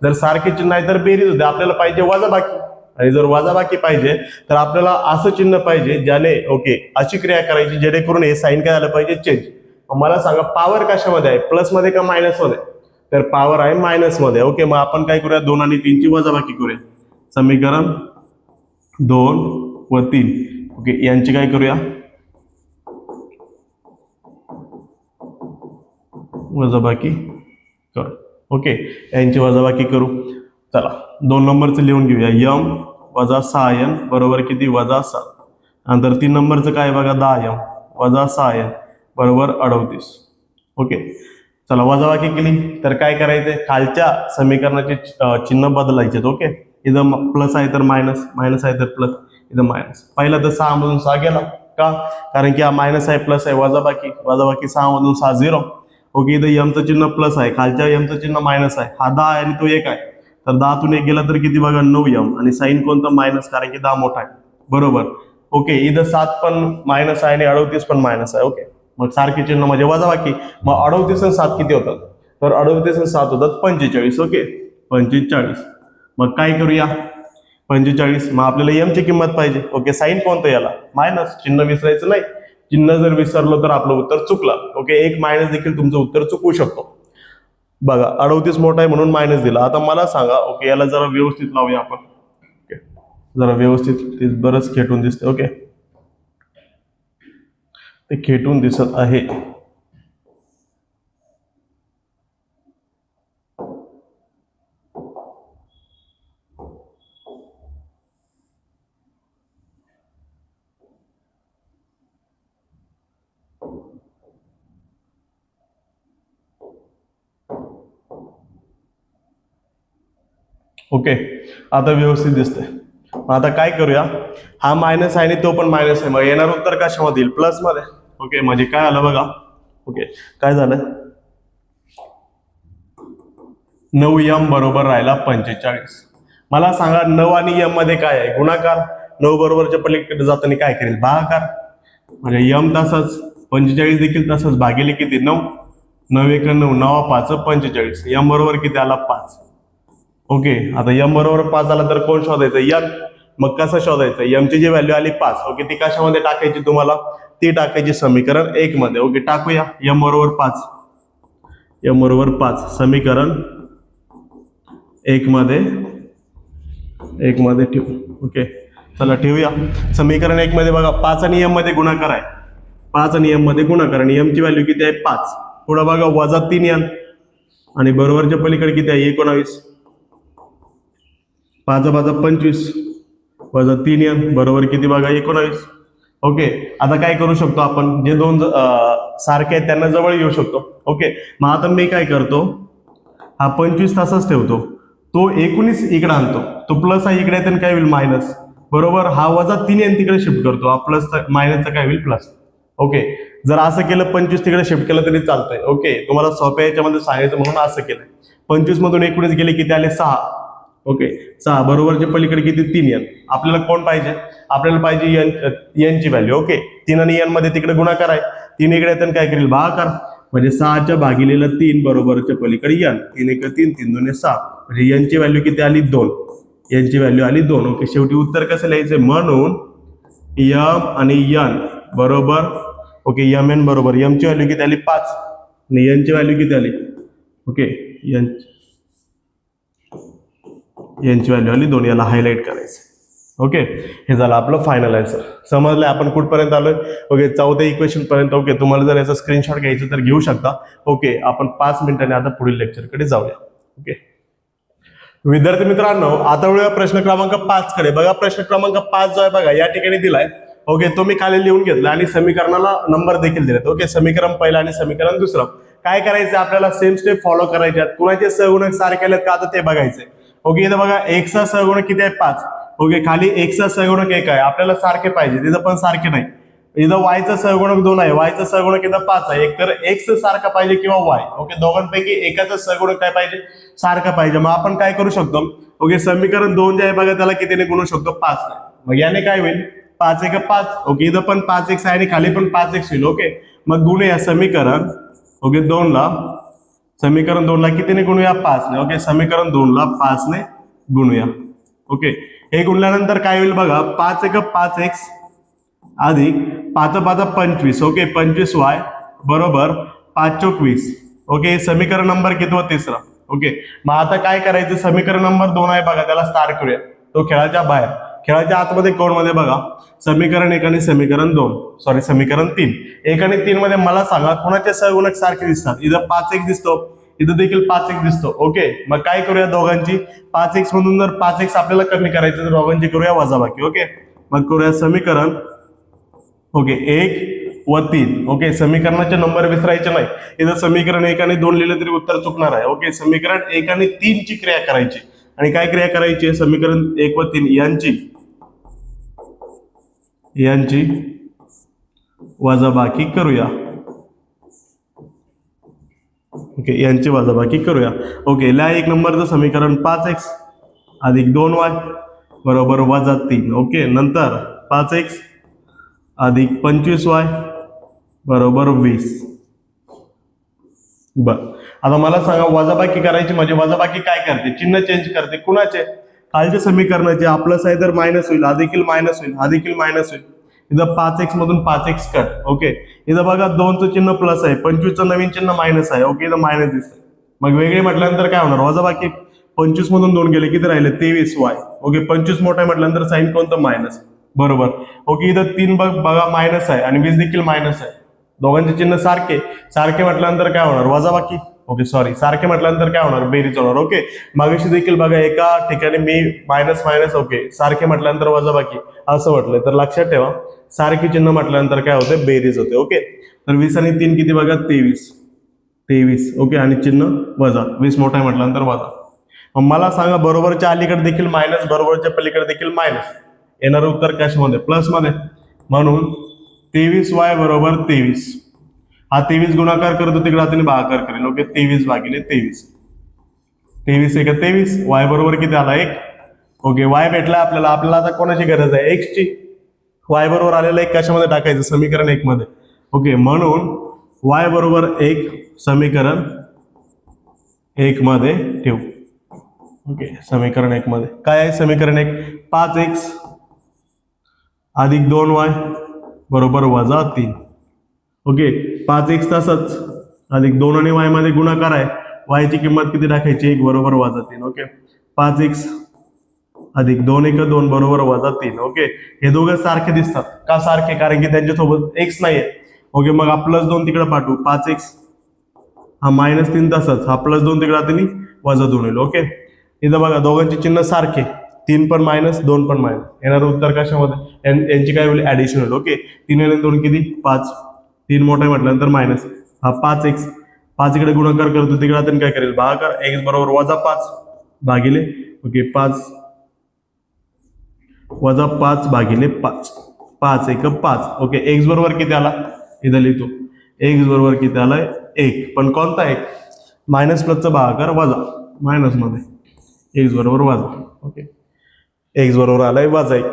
जर सारखे चिन्ह आहे तर बेरीज होते. आपल्याला पाहिजे वजाबाकी, आणि जर वजाबाकी पाहिजे तर आपल्याला असं चिन्ह पाहिजे ज्याने ओके अशी क्रिया करायची जेणेकरून हे साईन काय झालं पाहिजे? चेंज. मला सांगा, पॉवर कशामध्ये आहे? प्लस मध्ये का मायनस मध्ये? तर पॉवर आहे मायनस मध्ये. ओके, मग आपण काय करूया? 2 आणि 3 ची वजाबाकी करूया. समीकरण 2 व 3 ओके यांची काय करूया? वजाबाकी करू. ओके, यांची वजाबाकी करू. चला, 2 नंबरचं लिहून घेऊया. m वजा 6n बरोबर किती? वजा 7. नंतर 3 नंबरचं काय बघा? 10m वजा 6n बरोबर 38. ओके, चला वजाबाकी केली तर काय करायचंय? खालच्या समीकरणाचे चिन्ह बदलायचे. ओके, इथं प्लस आहे तर मायनस, मायनस आहे तर प्लस, इथं मायनस. पहिला तर 6 मधून 6 गेला का? कारण की हा मायनस आहे, प्लस आहे, वजाबाकी 6 मधून 6 0. ओके, इथं m चं चिन्ह प्लस आहे, खालच्या m चं चिन्ह मायनस आहे. हा 10 आहे आणि तो 1 आहे, तर 10 तून 1 गेला तर किती बघा? 9m, आणि साईन कोणतं? मायनस, कारण की 10 मोठा आहे. बरोबर. ओके, इथं 7 पण मायनस आहे आणि 38 पण मायनस आहे. ओके, मग सारखी चिन्ह म्हणजे वजाबाकी. मग 38 आणि 7 किती होतात? तर 38 आणि 7 होतात 45. ओके, 45. मग काय करूया? 45. मग आपल्याला m ची किंमत पाहिजे. ओके, साईन कोणतं याला? मायनस. चिन्ह विसरायचं नाही. चिन्ह जर विसरलं तर आपलं उत्तर चुकलं. ओके, एक मायनस देखील तुमचं उत्तर चुकवू शकतो. बघा, 38 मोठा आहे म्हणून मायनस दिला. आता मला सांगा, ओके याला जरा व्यवस्थित लावूया आपण. ओके, जरा व्यवस्थित, बरंच खेटून दिसते. ओके, ते खेटून दिसत आहे. ओके, आता व्यवस्थित दिसतंय. आता काय करूया? हा मायनस आहे आणि तो पण मायनस आहे, मग येणार उत्तर कशामध्ये येईल? प्लस मध्ये. ओके, म्हणजे काय आलं बघा. ओके, काय झालं? 9m बरोबर राहिला 45. मला सांगा, 9 आणि m मध्ये काय आहे? गुणाकार. 9 बरोबरच्या पलीकडे जाताना काय करेल? भागाकार. म्हणजे m तसाच, 45 देखील तसाच, भागिले किती? 9. 9 1 9, 9 5 45. m बरोबर किती आला? 5. ओके, आता m बरोबर 5 आला तर कोण शोधायचं? n. मग कसं शोधायचं, एमची जी व्हॅल्यू आली 5, ओके, ती कशामध्ये टाकायची तुम्हाला, ती टाकायची समीकरण 1 मध्ये. ओके, टाकूया एम बरोबर 5, एम बरोबर 5 समीकरण 1 मध्ये ठेवू. ओके, चला ठेवूया. समीकरण 1 मध्ये बघा 5 आणि एम मध्ये गुणाकार आहे, 5 आणि एम मध्ये गुणाकार, आणि एम ची व्हॅल्यू किती आहे 5. पुढे बघा वजा 3 एन आणि बरोबरच्या पलीकडे किती आहे 19, 5 वजा 25 वजा 3 एन बरोबर किती बघा 19. ओके, आता काय करू शकतो आपण, जे दोन सारखे आहेत त्यांना जवळ येऊ शकतो. ओके, मग आता मी काय करतो, हा 25 तासच ठेवतो, तो 19 इकडे आणतो, तो प्लस आहे इकडे तर काय होईल मायनस, बरोबर. हा वजा 3 एन तिकडे शिफ्ट करतो, हा प्लस मायनसचा काय होईल प्लस. ओके, जर असं केलं 25 तिकडे शिफ्ट केलं तरी चालतंय. ओके, तुम्हाला सोप्या याच्यामध्ये सांगायचं म्हणून असं केलंय. 25 मधून 19 गेले किती आले 6. ओके, 6 बरोबरच्या पलीकडे किती 3 एन. आपल्याला कोण पाहिजे, आपल्याला पाहिजे एन ची व्हॅल्यू. ओके, 3 आणि एन मध्ये तिकडे गुणाकार आहे, 3 इकडे तर काय करेल भागाकार, म्हणजे 6च्या भागिलेला 3 बरोबरच्या पलीकडे एन, 3 1 3 3 2 6, म्हणजे एन ची व्हॅल्यू किती आली 2, एन ची व्हॅल्यू आली 2. ओके, शेवटी उत्तर कसं लिहायचं, म्हणून एम आणि एन बरोबर, ओके, एम एन बरोबर एम ची व्हॅल्यू किती आली 5 आणि एन ची व्हॅल्यू किती आली, ओके, एन ची व्हॅल्यू आली 2, याला हायलाइट करायचं. ओके, हे झालं आपलं फायनल आन्सर. समजलंय आपण कुठपर्यंत आलोय. ओके, 4थ्या इक्वेशन पर्यंत. ओके, तुम्हाला जर याचा स्क्रीनशॉट घ्यायचं तर घेऊ शकता. ओके, आपण 5 मिनिटांनी आता पुढील लेक्चरकडे जाऊया. ओके, विद्यार्थी मित्रांनो, आता वळूया प्रश्न क्रमांक 5 कडे. बघा प्रश्न क्रमांक 5 जो आहे बघा या ठिकाणी दिलाय. ओके, तो मी खाली लिहून घेतला आणि समीकरणाला नंबर देखील दिलेत. ओके, समीकरण पहिलं आणि समीकरण दुसरं. काय करायचं आपल्याला, सेम स्टेप फॉलो करायचे. कुणाचे सहगुणक सारखे आलेत का आता ते बघायचे. ओके, इथं बघा x चा सहगुणक किती आहे 5. ओके, खाली x चा सहगुणक 1 आहे, आपल्याला सारखे पाहिजे, तिथं पण सारखे नाही. इथं y चा सहगुणक 2 आहे, y चा सहगुणक इथं 5 आहे. एक तर x सारखा पाहिजे किंवा y. ओके, दोघांपैकी एकाचा सहगुणक काय पाहिजे, सारखा पाहिजे. मग आपण काय करू शकतो, ओके, समीकरण 2 जे आहे बघा त्याला कितीने गुणू शकतो 5 ने. मग याने काय होईल 5 1 5. ओके, इथं पण 5x आहे आणि खाली पण 5x होईल. ओके, मग गुणूया समीकरण, ओके, 2 ला, समीकरण 2 ला कितीने गुणूया 5 ने. ओके, समीकरण 2 ला 5 ने गुणूया. ओके, हे गुणल्यानंतर काय होईल बघा, 5 1 5x अधिक 5 5 25. ओके, 25y बरोबर 5 चौक 20. ओके, समीकरण नंबर किती होता, तिसरा. ओके, मग आता काय करायचं, समीकरण नंबर 2 आहे बघा त्याला स्टार करूया, तो खेळाच्या बाहेर, खेळाच्या आतमध्ये कोण मध्ये बघा, समीकरण 1 आणि समीकरण 2, सॉरी समीकरण 3. 1 आणि 3 मध्ये मला सांगा कोणाचे सहगुणक सारखे दिसतात. इथं 5x दिसतो, इथं देखील 5x दिसतो. ओके, मग काय करूया दोघांची, 5x मधून जर 5x आपल्याला कमी करायचं तर दोघांची करूया वजाबाकी. ओके, मग करूया समीकरण, ओके, 1 व 3. ओके, समीकरणाचे नंबर विसरायचे नाही. इथं समीकरण 1 आणि 2 लिहिलं तरी उत्तर चुकणार आहे. ओके, समीकरण 1 आणि 3 ची क्रिया करायची. आणि काय क्रिया करायची, समीकरण 1 व 3 यांची वजाबाकी करूया. ओके, यांची वजाबाकी करूया. ओके, ला 1 नंबरचं समीकरण 5x अधिक 2y बरोबर वजा 3. ओके, नंतर 5x अधिक 25y बरोबर 20. बर, आता मला सांगा वजाबाकी करायची म्हणजे वजाबाकी काय करते, चिन्ह चेंज करते. कुणाचे, खालच्या समीकरणाचे. प्लस आहे तर मायनस होईल, हा देखील मायनस होईल, हा देखील मायनस होईल. इथं 5x मधून 5x कट. ओके, इथं बघा 2चं चिन्ह प्लस आहे, 25चं नवीन चिन्ह मायनस आहे. ओके, इथं मायनस दिसतंय. मग वेगळे म्हटल्यानंतर काय होणार, वजाबाकी. 25 मधून 2 गेले किती राहिले 23y. ओके, 25 मोठा आहे म्हटल्यानंतर साइन कोणतं मायनस, बरोबर. ओके, इथं 3 बघा मायनस आहे आणि 20 देखील मायनस आहे. दोघांचे चिन्ह सारखे, सारखे म्हटल्यानंतर काय होणार वजाबाकी. ओके, सॉरी, सारखे म्हटल्यानंतर काय होणार बेरीज होणार. ओके, मागाशी देखील बघा एका ठिकाणी मी मायनस मायनस, ओके, सारखे म्हटल्यानंतर वजाबाकी असं म्हटलंय, तर लक्षात ठेवा सारखी चिन्ह म्हटल्यानंतर काय होते बेरीज होते. ओके, तर 20 आणि 3 किती बघा 23. ओके, आणि चिन्ह वजा, 20 मोठा आहे म्हटल्यानंतर वजा. मग मला सांगा बरोबरच्या अलीकडे देखील मायनस, बरोबरच्या पलीकडे देखील मायनस, येणार उत्तर कशामध्ये, प्लस मध्ये. म्हणून 23y बरोबर 23. हा 23 गुणाकार करतो तिकडे हाताने भागाकार करेल. ओके, 23 भागिले 23. 23 1 23. y बरोबर किती आला 1. ओके, y भेटला आपल्याला. आपल्याला आता कोणाची गरज आहे, x ची. y बरोबर आलेला 1 कशामध्ये टाकायचं, समीकरण 1 मध्ये. ओके, म्हणून y बरोबर 1 समीकरण 1 मध्ये ठेवू. ओके, समीकरण 1 मध्ये काय आहे? समीकरण 1 5x अधिक 2y बरोबर -3. ओके, 5x तसंच अधिक 2 आणि y मध्ये गुणाकार आहे. y ची किंमत किती टाकायची? 1 बरोबर -3. ओके, 5x अधिक 2 1 2 बरोबर -3. ओके, हे दोघं सारखे दिसतात. का सारखे? कारण की त्यांच्यासोबत x नाहीये. ओके, मग हा +2 तिकडे पाठवू. 5x हा -3 तसंच, हा +2 तिकडे राहते -2 होईल. ओके, इथं बघा दोघांचे चिन्ह सारखे, 3 पण मायनस 2 पण मायनस. येणार उत्तर कशामध्ये? यांची काय होईल? ऍडिशन होईल. ओके, 3 आणि 2 किती? 5. 3 मोठा म्हटल्यानंतर मायनस हा 5x, 5 इकडे गुणाकार करतो, तिकडे आपण काय करेल? भागाकार. x बरोबर -5 भागिले ओके 5 -5 भागिले 5. 5 1 5. ओके, x बरोबर किती आला? इथं लिहितो x बरोबर किती आलाय? 1. पण कोणता 1? मायनस प्लसचा भागाकार वजा मायनस मध्ये x बरोबर वजा. ओके, x बरोबर आलाय -1.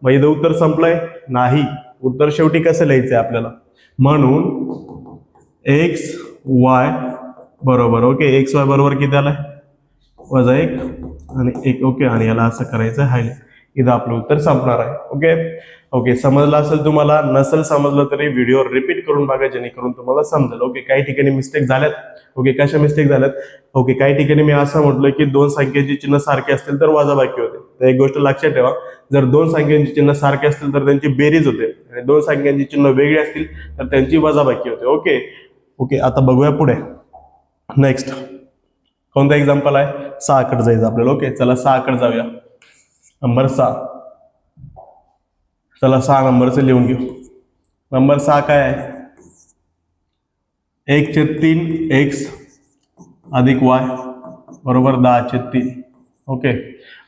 मग इथं उत्तर संपलंय? नाही, उत्तर शेवटी कसं लिहायचंय आपल्याला? म्हणून x y बरोबर ओके, x y बरोबर किती आलाय? -1 आणि 1. ओके, आणि याला असं करायचं हायलाइट. इथं आपलं उत्तर संपणार आहे. ओके ओके, समजलं असेल तुम्हाला? नसेल समजलं तरी व्हिडिओ रिपीट करून बघा, जेणेकरून तुम्हाला समजेल. ओके, काही ठिकाणी मिस्टेक झाल्यात. ओके, कशा मिस्टेक झाल्यात? ओके, काही ठिकाणी मी असं म्हटलं की 2 संख्येची चिन्ह सारखे असतील तर वजाबाकी होते. तर एक गोष्ट लक्षात ठेवा, जर 2 संख्यांची चिन्ह सारखे असतील तर त्यांची बेरीज होते, आणि 2 संख्यांची चिन्ह वेगळी असतील तर त्यांची वजाबाकी होते. ओके ओके, आता बघूया पुढे. नेक्स्ट कोणता एक्झाम्पल आहे? 6 कडे जायचं आपल्याला. ओके, चला 6 कडे जाऊया. नंबर 6. चला 6 नंबरचं लिहून घेऊ. नंबर 6 काय आहे? 1/3 x अधिक y बरोबर 10/3. ओके,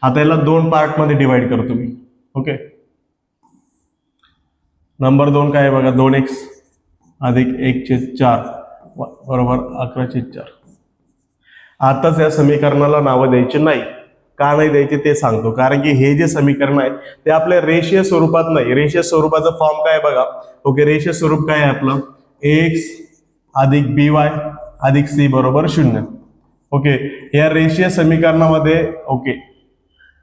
आता याला 2 पार्ट मध्ये डिवाइड करतो मी. ओके, नंबर 2 काय आहे बघा? 2x अधिक 1/4 बरोबर 11/4. आताच या समीकरणाला नावं द्यायची नाही. का नाही द्यायचे ते सांगतो. कारण की हे जे समीकरण आहे ते आपल्या रेषीय स्वरूपात नाही. रेषीय स्वरूपाचं फॉर्म काय बघा? ओके, रेषीय स्वरूप काय आहे आपलं? x अधिक by अधिक c बरोबर 0. ओके, या रेषीय समीकरणामध्ये ओके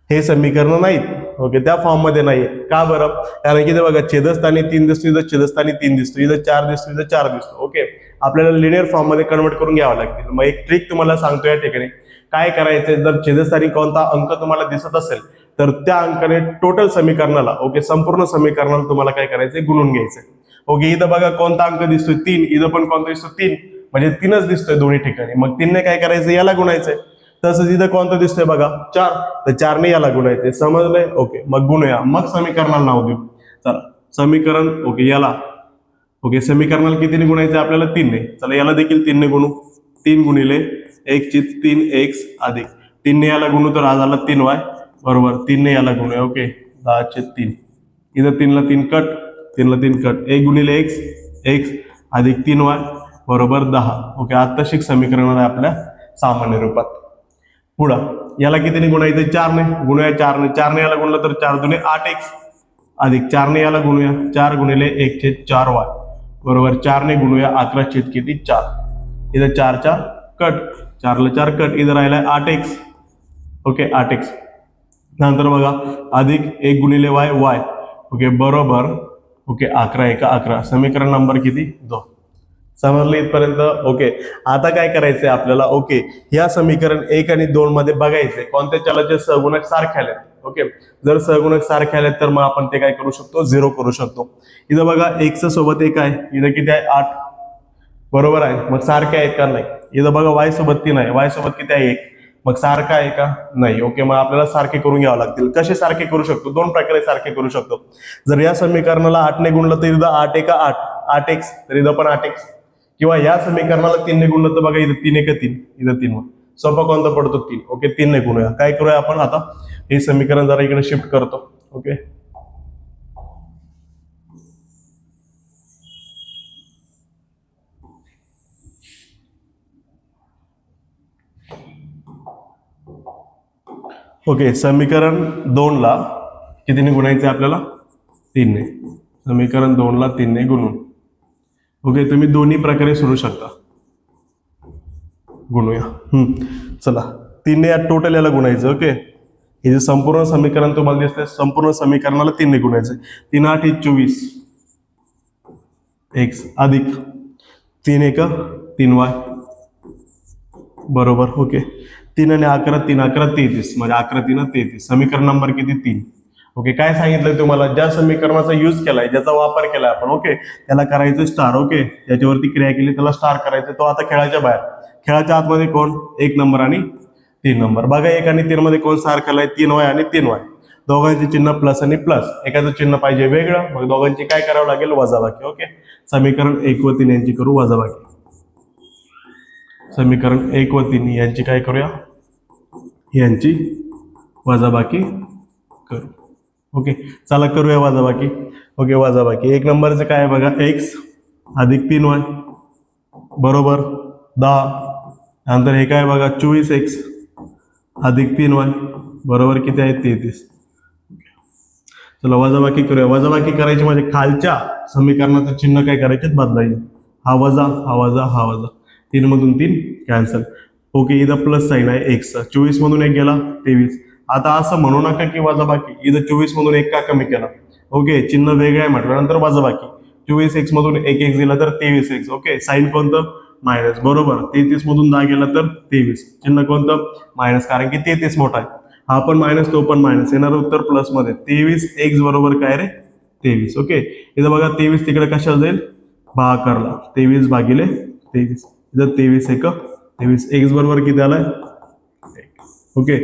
हे समीकरण नाहीत. ओके, त्या फॉर्म मध्ये नाहीये. का बरं? कारण की ते बघा छेदस्थानी 3 दिसतो, इथं छेदस्थानी 3 दिसतो, इथं 4 दिसतो, इथं 4 दिसतो. ओके, आपल्याला लिनियर फॉर्म मध्ये कन्वर्ट करून घ्यावं लागतील. मग एक ट्रिक तुम्हाला सांगतो या ठिकाणी. काय करायचंय? जर छेदस्थानी कोणता अंक तुम्हाला दिसत असेल तर त्या अंकाने टोटल समीकरणाला ओके संपूर्ण समीकरणाला तुम्हाला काय करायचंय? गुणून घ्यायचंय. ओके, इथं बघा कोणता अंक दिसतोय? 3. इथं पण कोणता दिसतो? 3. म्हणजे 3च दिसतोय दोन्ही ठिकाणी. मग 3 ने काय करायचं? याला गुणायचंय. तसंच इथं कोणतं दिसतोय बघा? 4. तर 4 ने याला गुणायचंय. समजलंय? ओके, मग गुणूया. मग समीकरणाला नाव देऊ. चला, समीकरण ओके याला ओके समीकरणाला कितीने गुणायचं? आपल्याला 3 ने. चला, याला देखील 3 ने गुणू. 3 गुणिले 1/3x अधिक 3 ने याला गुणू तर हा झाला 3y बरोबर 3 ने याला गुणूया. ओके, 10/3. इथं 3 ला 3 कट, 3 ला 3 कट. 1 गुणिले x अधिक 3y बरोबर 10. ओके, आत्ताशिक समीकरण आहे आपल्या सामान्य रूपात. पुढं याला कितीने गुणायचं? 4 ने. गुणूया 4 ने. 4 ने याला गुणलं तर 4 दुने 8x अधिक 4 ने याला गुणूया. 4 गुणिले 1/4y बरोबर 4 ने गुणूया 11/4. इथं 4 4 कट, 4 ला 4 कट. इथं राहिलाय 8x. Okay, 8x. नंतर बघा अधिक 1 गुणिले y ओके बरोबर ओके 11 1 11. समीकरण नंबर किती? 2. समजलं इथपर्यंत? ओके, आता काय करायचंय आपल्याला? ओके, या समीकरण 1 आणि 2 मध्ये बघायचंय कोणत्या चलाचे सहगुणक सारखे आलेत. ओके, जर सहगुणक सारखे आलेत तर मग आपण ते काय करू शकतो? 0 करू शकतो. इथं बघा x सोबत 1 आहे, इथं किती आहे? 8 बरोबर आहे. मग सारखे आहेत का? नाही. इथं बघा y सोबत 3 आहे, y सोबत किती आहे? 1. मग सारखा आहे का? नाही. ओके, मग आपल्याला सारखे करून घ्यावं लागतील. कसे सारखे करू शकतो? 2 प्रकारे सारखे करू शकतो. जर या समीकरणाला 8 ने गुणलं तर इथं 8 1 8 8x, तर इथं पण 8x. किंवा या समीकरणाला 3 ने गुणलं तर बघा इथं 3 1 3, इथं 3 सोपा कोणता पडतो? 3. ओके, 3 ने गुणूया. काय करूया आपण आता? हे समीकरण जरा इकडे शिफ्ट करतो. ओके, ओके, समीकरण 2 ला कितीने गुणायचं आपल्याला? 3 ने. समीकरण 2 ला 3 ने गुणून. ओके, तुम्ही दोन्ही प्रकारे सोडू शकता. गुणूया. चला, 3ने या टोटल याला गुणायचं. ओके, हे जे संपूर्ण समीकरण तुम्हाला दिसतंय, संपूर्ण समीकरणाला 3ने गुणायचं. 3 8 = 24 x अधिक 3 1 3y बरोबर. ओके, 3 आणि 11 3 11 33 म्हणजे 11 3 33. समीकरण नंबर किती? 3. ओके, काय सांगितलं तुम्हाला? ज्या समीकरणाचा यूज केलाय, ज्याचा वापर केलाय आपण, ओके, त्याला करायचं स्टार. ओके, ज्याच्यावरती क्रिया केली त्याला स्टार करायचं. तो आता खेळाच्या बाहेर. खेळाच्या आतमध्ये कोण? 1 नंबर आणि 3 नंबर. बघा 1 आणि 3 मध्ये कोण सारखं आहे? 3y आणि 3y. दोघांचे चिन्ह प्लस आणि प्लस. एकाचं चिन्ह पाहिजे वेगळं, मग दोघांची काय करावं लागेल? वजाबाकी. ओके, समीकरण 1 व 3 यांची करू वजाबाकी. समीकरण 1 व 3 यांची काय करूया? यांची वजाबाकी करू. ओके, चला करूया वजाबाकी. ओके, वजाबाकी 1 नंबरचं काय आहे बघा? x अधिक 3y बरोबर 10. नंतर हे काय बघा? 24x अधिक 3y बरोबर किती आहे? 33. चला वजाबाकी करूया. वजाबाकी करायची म्हणजे खालच्या समीकरणाचं चिन्ह काय करायचे? बदलायचे. हा वजा, हा वजा, हा वजा. 3 मधून 3 कॅन्सल. ओके, इथं प्लस साईन आहे एक्सचा. 24 मधून 1 गेला 23. आता असं म्हणू नका की वजाबाकी, इथं 24 मधून 1 का कमी केला? ओके, चिन्ह वेगळं आहे म्हटल्यानंतर वजाबाकी. 24x मधून 1 1 गेला तर 23x. ओके, साईन कोणतं? मायनस बरोबर. 33 मधून 10 गेला तर 23. चिन्ह कोणतं? मायनस, कारण की 33 मोठा आहे. हा पण मायनस, तो पण मायनस. येणार उत्तर प्लस मध्ये. 23x बरोबर काय रे? 23. ओके, इथं बघा 23 तिकडे कशाला जाईल? भागाकारला. 23 भागिले 23. इथं 23 1 23. x बरोबर किती आलाय? ओके,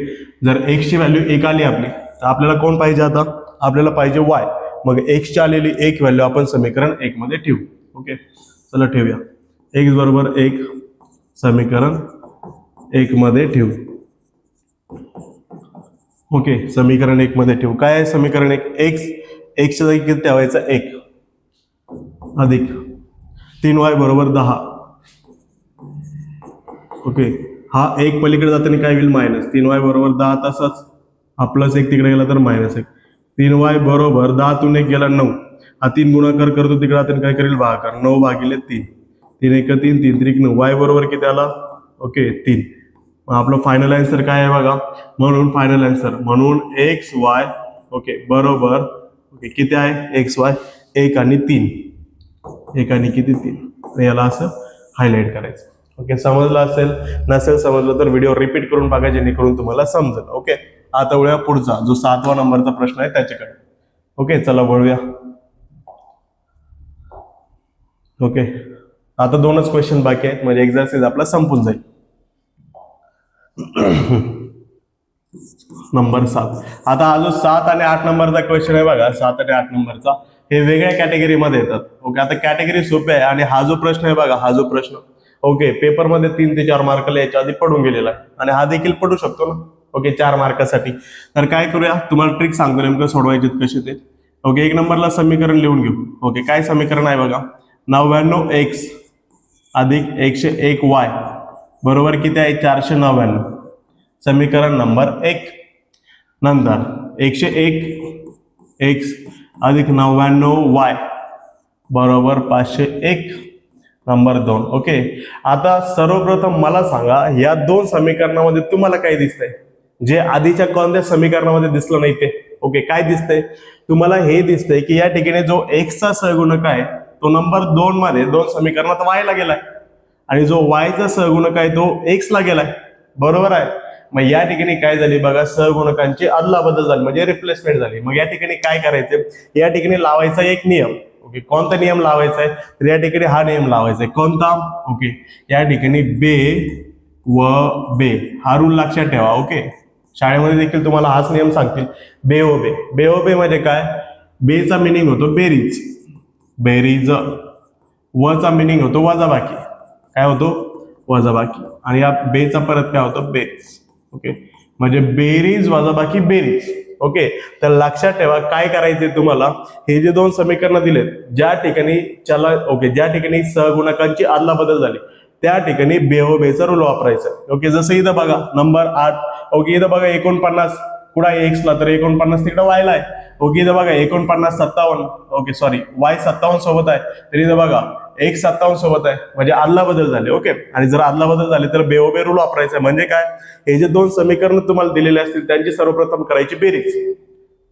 जर x ची व्हॅल्यू 1 आली आपली, तर आपल्याला कोण पाहिजे? आता आपल्याला पाहिजे y. मग x ची आलेली 1 व्हॅल्यू आपण समीकरण 1 मध्ये ठेवू. ओके, चला ठेवूया. x बरोबर 1 समीकरण 1 मध्ये ठेवू. ओके, समीकरण 1 मध्ये ठेवू. काय आहे समीकरण 1? x च्या जागी किती ठेवायचं? 1 अधिक 3y बरोबर 10. ओके, हा 1 पलीकडे जाताना काय होईल? मायनस. 3y बरोबर 10. तसंच हा प्लस 1 तिकडे गेला तर मायनस 1. 3y बरोबर 10 तून 1 गेला 9. हा 3 गुणाकार करतो तिकडे जाताना काय करेल? भागाकार. 9 भागिले 3. 3 1 3 3 3 9. y बरोबर किती आला? ओके, 3. मग आपलं फायनल आन्सर काय आहे बघा? म्हणून फायनल आन्सर म्हणून xy ओके बरोबर ओके किती आहे? xy 1 आणि 3. 1 आणि किती? 3. याला असं हायलाइट करायचं. ओके, समजलं असेल? नसेल समजलं तर व्हिडिओ रिपीट करून बघा, जेणेकरून तुम्हाला समजेल. ओके, आता वळूया पुढचा, जो 7वा नंबरचा प्रश्न आहे त्याच्याकडे. ओके, चला वळूया. ओके, आता 2च क्वेश्चन बाकी आहेत, म्हणजे एक्झरसाइज आपला संपून जाईल. नंबर 7. आता हा जो 7 आणि 8 नंबरचा क्वेश्चन आहे बघा, 7 आणि 8 नंबरचा, हे वेगळ्या कॅटेगरीमध्ये येतात. ओके, आता कॅटेगरी सोपी आहे. आणि हा जो प्रश्न आहे बघा, हा जो प्रश्न ओके पेपरमध्ये 3 ते 4 मार्काला याच्या आधी पडून गेलेला आहे, आणि हा देखील पडू शकतो ना. ओके, 4 मार्कासाठी. तर काय करूया, तुम्हाला ट्रिक सांगतो नेमकं सोडवायचे कसे ते. ओके, 1 नंबरला समीकरण लिहून घेऊ. ओके, काय समीकरण आहे बघा? 99x अधिक 101y बरोबर किती आहे? 499. समीकरण नंबर 1. नंतर 101x अधिक 99y बरोबर 501. नंबर 2. ओके, आता सर्वप्रथम मला सांगा, या 2 समीकरणामध्ये तुम्हाला काय दिसतंय जे आधीच्या कोणत्या समीकरणामध्ये दिसलं नाही ते? ओके, काय दिसतंय तुम्हाला? हे दिसतंय की या ठिकाणी जो x चा सहगुणक आहे तो नंबर 2 मध्ये 2 समीकरणात y ला गेलाय, आणि जो y चा सहगुणक आहे तो x ला गेलाय. बरोबर आहे? मग या ठिकाणी काय झाली बघा, सहगुणकांची अदलाबदल झाली, म्हणजे रिप्लेसमेंट झाली. मग या ठिकाणी काय करायचं? या ठिकाणी लावायचा एक नियम. ओके, कोणता नियम लावायचा आहे? तर या ठिकाणी हा नियम लावायचा आहे. कोणता? ओके, या ठिकाणी बे व बे हा रूल लक्षात ठेवा. ओके, शाळेमध्ये देखील तुम्हाला हाच नियम सांगतील. बे व बे. बे व बे म्हणजे काय? बेचा मिनिंग होतो बेरीज, बेरीज. व चा मिनिंग होतो वजाबाकी. काय होतो? वजाबाकी. आणि या बेचा परत काय होतो? बेरीज. ओके, म्हणजे बेरीज वजाबाकी बेरीज. ओके, तर लक्षात ठेवा काय करायचे तुम्हाला. हे जे 2 समीकरण दिलेत, ज्या ठिकाणी ओके ज्या ठिकाणी सहगुणकांची अदलाबदल झाली त्या ठिकाणी बे व बेचा रूल वापरायचा. ओके, जसं इथं बघा नंबर 8. ओके, इथं बघा 49 कुठं आहे एक्सला, तर 49 तिकडे वायला आहे. ओके इथं बघा 49 57, ओके सॉरी वाय 57 सोबत आहे, तर इथं बघा एक्स 57 सोबत आहे, म्हणजे आदला बदल झाले. ओके आणि जर आदला बदल झाले तर बेओबे रूल वापरायचा आहे. म्हणजे काय, हे जे दोन समीकरण तुम्हाला दिलेले असतील त्यांची सर्वप्रथम करायची बेरीज,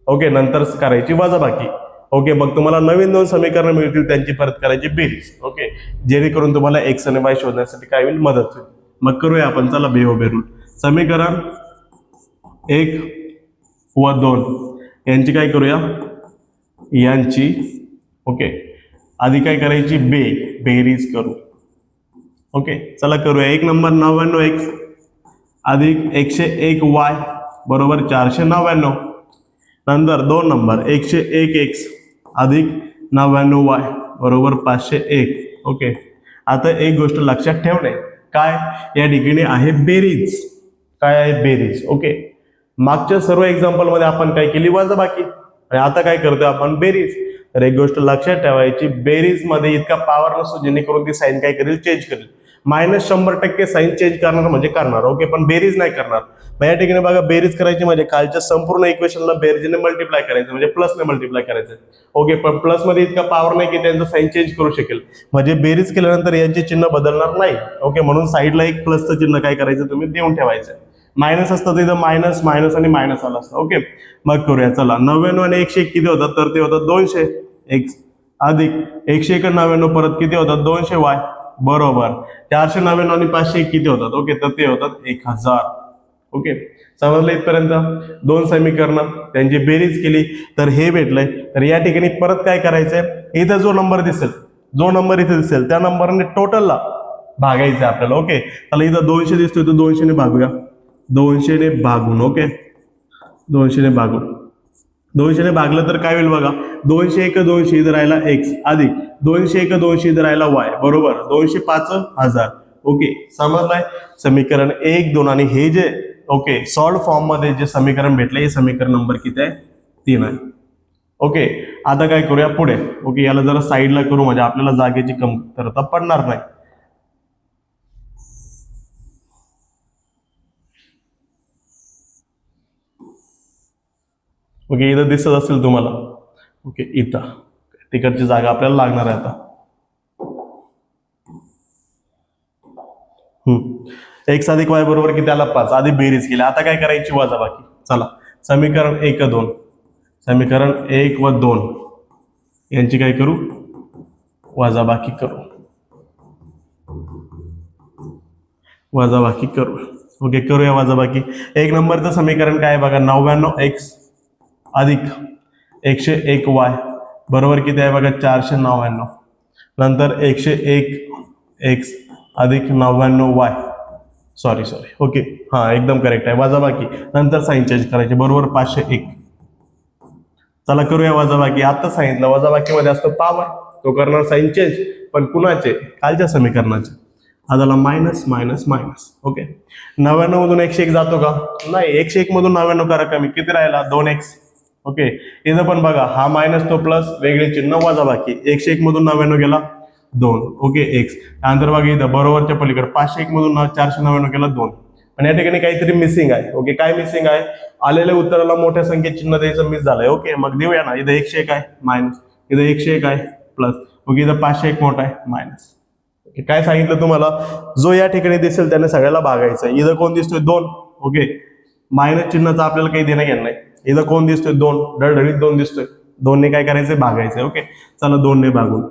ओके नंतर करायची वजाबाकी. ओके मग तुम्हाला नवीन दोन समीकरण मिळतील, त्यांची परत करायची बेरीज. ओके जेणेकरून तुम्हाला एक्स आणि वाय शोधण्यासाठी काय होईल, मदत होईल. मग करूया आपण, चला बेओबे रूल. समीकरण 1 व 2 यांची काय करूया, यांची ओके आधी काय करायची, बेरीज करू. ओके चला करूया. 1 नंबर 99x अधिक 101y बरोबर 499. नंतर 2 नंबर 101x अधिक 99y बरोबर 501. ओके आता एक गोष्ट लक्षात ठेवणे, काय या ठिकाणी आहे बेरीज, काय आहे बेरीज. ओके मागच्या सर्व एक्झाम्पल मध्ये आपण काय केली, वजाबाकी, आणि आता काय करतोय आपण, बेरीज. तर एक गोष्ट लक्षात ठेवायची, बेरीज मध्ये इतका पॉवर नसतो जेणेकरून ती साईन काय करेल, चेंज करेल. -100% साईन चेंज करणार म्हणजे करणार, ओके पण बेरीज नाही करणार. मग या ठिकाणी बघा बेरीज करायची म्हणजे खालच्या संपूर्ण इक्वेशनला बेरीजने मल्टिप्लाय करायचं, म्हणजे प्लसने मल्टिप्लाय करायचं. ओके पण प्लस मध्ये इतका पॉवर नाही की त्यांचं साईन चेंज करू शकेल, म्हणजे बेरीज केल्यानंतर यांचे चिन्ह बदलणार नाही. ओके म्हणून साईडला एक प्लसचं चिन्ह काय करायचं, तुम्ही देऊन ठेवायचं. मायनस असतं तिथं मायनस मायनस आणि मायनस आलं असतं. ओके मग करूया चला. 99 आणि 101 किती होतात, तर ते होतात 200 एक्स अधिक 199 परत किती होतात, 200 वाय बरोबर 499 आणि 501 किती होतात, ओके तर ते होतात 1000. ओके समजलं इथपर्यंत. दोन समीकरण त्यांची बेरीज केली तर हे भेटलंय. तर या ठिकाणी परत काय करायचंय, इथं जो नंबर दिसेल, जो नंबर इथे दिसेल त्या नंबरने टोटलला भागायचं आपल्याला. ओके चला इथं 200 दिसतोय तर 200 ने भागूया, 200 ने भागून. ओके 200 ने भागून, 200 ने भागलं तर काय होईल बघा, 201 200 इथं राहिला एक्स अधिक 201 200 इथं राहिला वाय बरोबर 205,000. ओके समजलंय. समीकरण 1 2 आणि हे जे ओके सॉल्व फॉर्म मध्ये जे समीकरण भेटले, हे समीकरण नंबर किती आहे, 3 आहे. ओके आता काय करूया पुढे. ओके याला जरा साईडला करू म्हणजे आपल्याला जागेची कमतरता पडणार नाही. ओके इथं दिसत असेल तुम्हाला. ओके इथं तिकडची जागा आपल्याला लागणार आहे आता. एक्स अधिक वाय बरोबर किती आला, 5. आधी बेरीज केली, आता काय करायची, वजाबाकी. चला समीकरण 1 2, समीकरण 1 व 2 यांची काय करू, वजाबाकी करू, वजाबाकी करू. ओके करूया वजाबाकी. 1 नंबरचं समीकरण काय बघा, 99x अधिक 101y बरोबर किती आहे बघा, 499. नंतर 101x अधिक 99y सॉरी ओके हा एकदम करेक्ट आहे, वजाबाकी. नंतर साईन चेंज करायचे बरोबर 501. चला करूया वजाबाकी. आता सांगितलं वजाबाकीमध्ये असतं पॉवर, तो करणार साईन चेंज, पण कुणाचे, कालच्या समीकरणाचे. हा झाला मायनस मायनस मायनस. ओके 99 मधून 101 जातो का, नाही. 101 मधून 99 करा कमी, किती राहिला, 2x. ओके इथं पण बघा हा मायनस तो प्लस, वेगळे चिन्ह, वजाबाकी. 101 मधून 99 गेला 2. Okay x. त्यानंतर बघा इथं बरोबरच्या पलीकडे 501 मधून 499 गेला 2. पण या ठिकाणी काहीतरी मिसिंग आहे. ओके काय मिसिंग आहे, आलेल्या उत्तराला मोठ्या संख्येत चिन्ह द्यायचं मिस झालंय. ओके मग देऊया ना. इथं 101 आहे मायनस, इथं 101 आहे प्लस. ओके इथं 501 मोठा आहे मायनस. ओके काय सांगितलं तुम्हाला, जो या ठिकाणी दिसेल त्याने सगळ्याला भागायचं. इथं कोण दिसतोय, 2. ओके मायनस चिन्हाचा आपल्याला काही देणं घेणं नाही. इथं कोण दिसतोय, 2. डळडळीत 2 दिसतोय, 2 ने काय करायचंय, भागायचंय. ओके चला 2 ने भागून,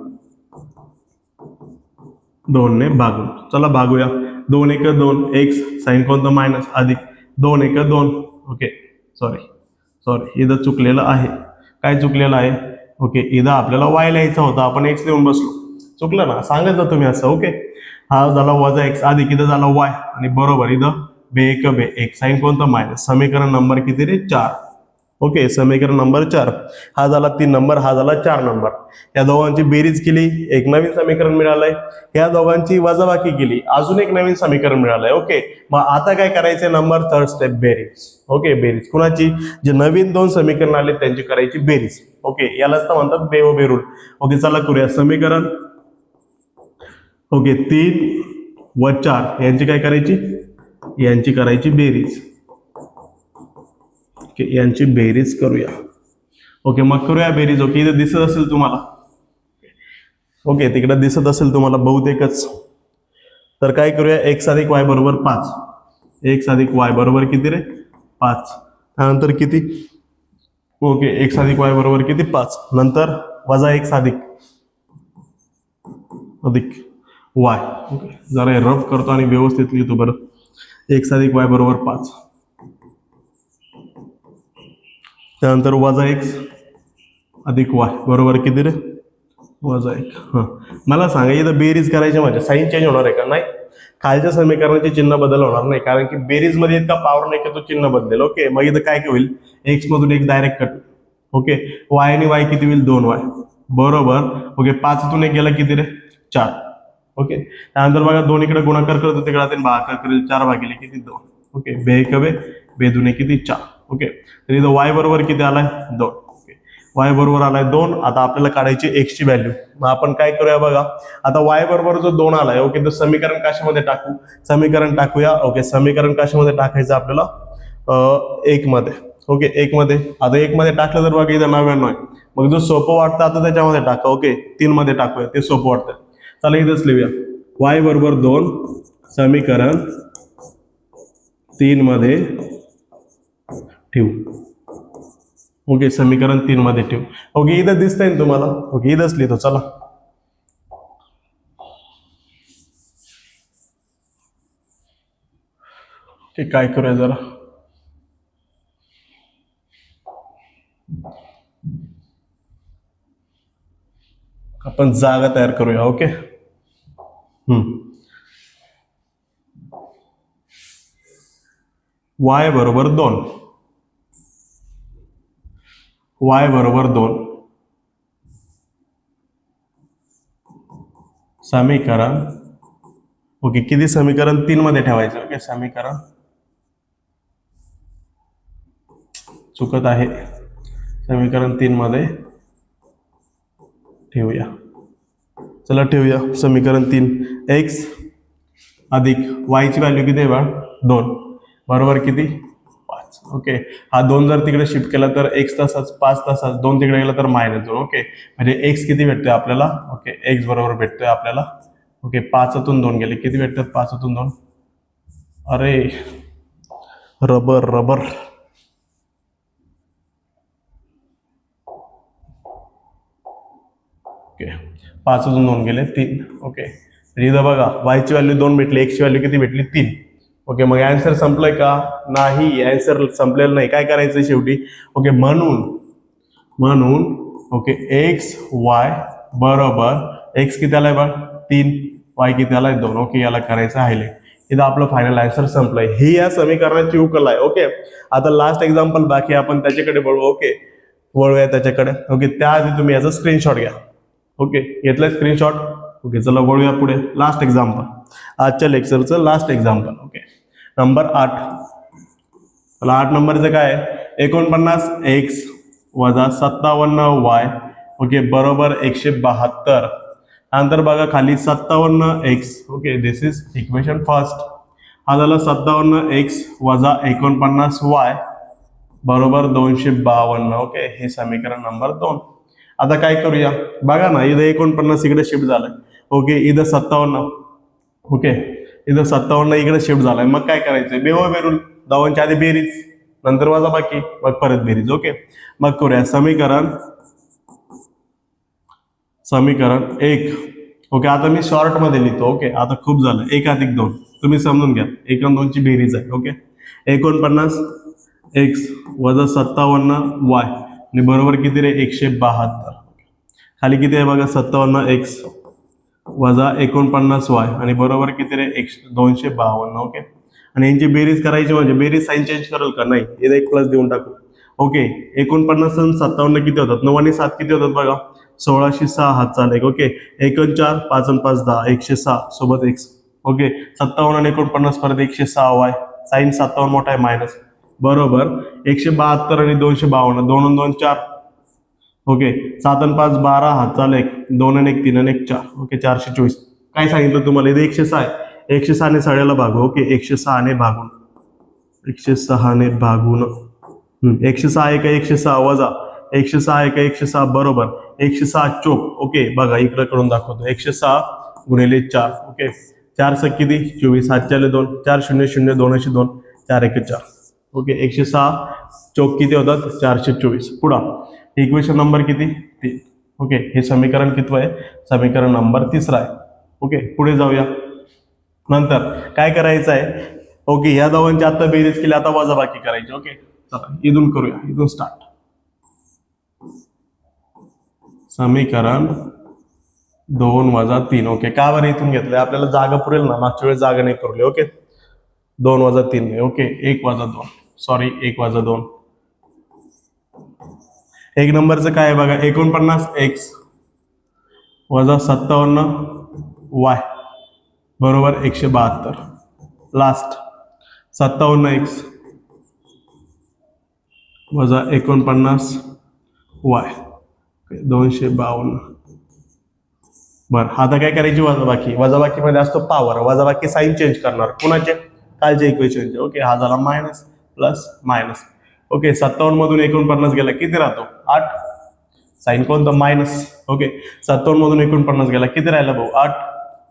2 ने भागून, चला भागूया. 2 1 2 एक्स साईन कोणतं मायनस अधिक 2 1 2. ओके सॉरी इथं चुकलेलं आहे. काय चुकलेलं आहे, ओके इथं आपल्याला वाय लिहायचा होता, आपण एक्स लिहून बसलो. चुकलं ना, सांगायचं तुम्ही असं. ओके हा झाला वजा एक्स अधिक इथं झाला वाय आणि बरोबर इथं बे एक बे एक, साईन कोणतं मायनस. समीकरण नंबर किती रे, 4. ओके समीकरण नंबर 4. हा झाला 3 नंबर, हा झाला 4 नंबर. या दोघांची बेरीज केली, एक नवीन समीकरण मिळालंय. या दोघांची वजाबाकी केली, अजून एक नवीन समीकरण मिळालंय. ओके मग आता काय करायचंय, नंबर 3 स्टेप बेरीज. ओके बेरीज कुणाची, जे नवीन 2 समीकरण आले त्यांची करायची बेरीज. ओके यालाच तर म्हणतात बेओबे रूल. ओके चला करूया. समीकरण ओके 3 व 4 यांची काय करायची, यांची करायची बेरीज. ओके यांची बेरीज करूया. ओके मग करूया बेरीज. ओके इथे दिसत असेल तुम्हाला, ओके तिकडे दिसत असेल तुम्हाला बहुतेकच. तर काय करूया, x अधिक y बरोबर 5. x अधिक y बरोबर किती रे 5. त्यानंतर किती, ओके x अधिक y बरोबर किती 5. नंतर वजा x अधिक y. ओके जरा रफ करतो आणि व्यवस्थित लिहितो बरं. x अधिक y बरोबर 5. त्यानंतर वजा x अधिक y बरोबर किती रे वजा 1. हां मला सांगा इथं बेरीज करायची म्हणजे साईन चेंज होणार आहे का? नाही. खालच्या समीकरणाचे चिन्ह बदल होणार नाही, कारण की बेरीज मध्ये इतका पॉवर नाही की तो चिन्ह बदलेल. ओके मग इथं काय होईल, x मधून एक डायरेक्ट कट. ओके y आणि y किती होईल 2y बरोबर. ओके 5तून 1 गेला किती रे 4. ओके त्यानंतर बघा 2 इकडे गुणाकार करतो तिकडे आपण भागाकार करेल 4 भागिले किती 2. ओके बे एक बे बे दुने किती 4. ओके तर इथं y बरोबर किती आलाय 2. y बरोबर आलाय 2. आता आपल्याला काढायची x ची व्हॅल्यू. मग आपण काय करूया बघा, आता y बरोबर जो 2 आलाय, ओके तर समीकरण कशामध्ये टाकू, समीकरण टाकूया. ओके समीकरण कशामध्ये टाकायचं आपल्याला 1 मध्ये. ओके 1 मध्ये. आता 1 मध्ये टाकलं तर बघा इथं 99 आहे. मग जो सोपं वाटतं आता त्याच्यामध्ये टाका. ओके 3 मध्ये टाकूया, ते सोपं वाटतं. चला इथंच लिहूया, y बरोबर 2 समीकरण 3 मध्ये ठेवू. ओके समीकरण 3 मध्ये ठेवू. ओके इथं दिसतंय ना तुम्हाला, ओके इथंच लिहितो. चला ते काय करूया जरा, आपण जागा तयार करूया. ओके y बरोबर 2, y बरोबर 2 समीकरण. ओके किती समीकरण 3 मध्ये ठेवायचं. ओके समीकरण चुकत आहे, समीकरण 3 मध्ये ठेवूया. चला ठेवूया समीकरण 3. x अधिक y ची व्हॅल्यू किती आहे बा 2 बरोबर किती 5. ओके हा 2 जर तिकडे शिफ्ट केला तर x तसाच 5 तसाच 2 तिकडे गेला तर -2. ओके म्हणजे x किती भेटतोय आपल्याला, ओके x बरोबर भेटतोय आपल्याला. ओके 5तून 2 गेले किती भेटतात 5तून 2. अरे रबर रबर. ओके 5तून 2 गेले 3. ओके इथं बघा y ची व्हॅल्यू 2 भेटली, x ची व्हॅल्यू किती भेटली 3. ओके मग आन्सर संपलंय का? नाही, आन्सर संपलेलं नाही. काय करायचं शेवटी, ओके म्हणून ओके x y बरोबर x किती आलाय बघ 3, y किती आलाय 2. ओके याला करायचं हायलाइट. इथं आपलं फायनल आन्सर संपलंय. ही या समीकरणाची उकल आहे. ओके आता लास्ट एक्झाम्पल बाकी आपण त्याच्याकडे वळू. ओके वळूया त्याच्याकडे. ओके त्याआधी तुम्ही याचा स्क्रीनशॉट घ्या. ओके घेतलाय स्क्रीनशॉट. ओके चला वळूया पुढे. लास्ट एक्झाम्पल, आजच्या लेक्चरचं लास्ट एक्झाम्पल. Okay number 8. चला 8 नंबरचं काय आहे, 49x वजा 57y ओके बरोबर 172. नंतर बघा खाली 57x. Okay this is equation first. हा झाला 57x वजा 49y बरोबर 252. ओके हे समीकरण नंबर 2. आता काय करूया बघा ना, इथं 49 इकडे शिफ्ट झालाय. ओके इथं 57. ओके इथं 57 इकडे शिफ्ट झालाय. मग काय करायचंय, बेरून दोघांच्या आधी बेरीज नंतर वजा बाकी मग परत बेरीज. ओके मग करूया समीकरण 1. ओके आता मी शॉर्ट मध्ये लिहितो. ओके आता खूप झालं, 1 अधिक 2 तुम्ही समजून घ्या, 1 आणि 2 ची बेरीज आहे. ओके 49x वजा 57y आणि बरोबर किती रे 172. खाली किती आहे बघा 57x वजा 49y आणि बरोबर किती रे 252. ओके आणि यांची बेरीज करायची म्हणजे बेरीज साईन चेंज करेल का? नाही, इथे एक प्लस देऊन टाकू. ओके 49 आणि 57 किती होतात, 9 आणि 7 किती होतात बघा 1606 हात चालले. ओके 1 आणि 4 5 आणि 5 10 106 सोबत x. ओके 57 आणि 49 परत 106y साईन 57 मोठा आहे मायनस बरोबर 172 आणि 252 2 आणि 2 4. ओके 7 आणि 5 12 हात चाल 1 2 आणि 1 3 आणि 1 4. ओके 424. काय सांगितलं तुम्हाला इथे 106 आहे, 106 ने 6 भागू. ओके 106 ने भागून 106 ने भागून 106 आहे का 106 वजा 106 आहे का 106 बरोबर 106 चोक. ओके बघा इकडे करून दाखवतो 106 गुणिले 4. ओके 4 स किती 24 7 2 4 0 0 2 2 4 1 4. ओके 106 चोक किती होतात 424. पुढा इक्वेशन नंबर किती 3. ओके हे समीकरण कितवं आहे समीकरण नंबर 3 आहे. ओके पुढे जाऊया. नंतर काय करायचं आहे ओके या दोघांची आता बेरीज केली आता वजाबाकी करायची. ओके चला इथून करूया इथून स्टार्ट. समीकरण 2 वजा 3. ओके का बरं इथून घेतलंय आपल्याला जागा पुरेल ना मागच्या वेळेस जागा नाही पुरली. ओके 2 वजा 3 ओके 1 वजा 2 सॉरी 1 वजा 2. एक नंबरचं काय आहे बघा 49 x वजा 57 y बरोबर 172. लास्ट 57x वजा 49 y 252. बरं आता काय करायची वजाबाकी मध्ये असतो पॉवर वजाबाकी साईन चेंज करणार कुणाचे कालचे इक्वेशनचे. ओके हा झाला मायनस प्लस मायनस. ओके 57 मधून 49 गेला किती राहतो 8 साईन कोणता मायनस. ओके 57 मधून 49 गेला किती राहिला भाऊ 8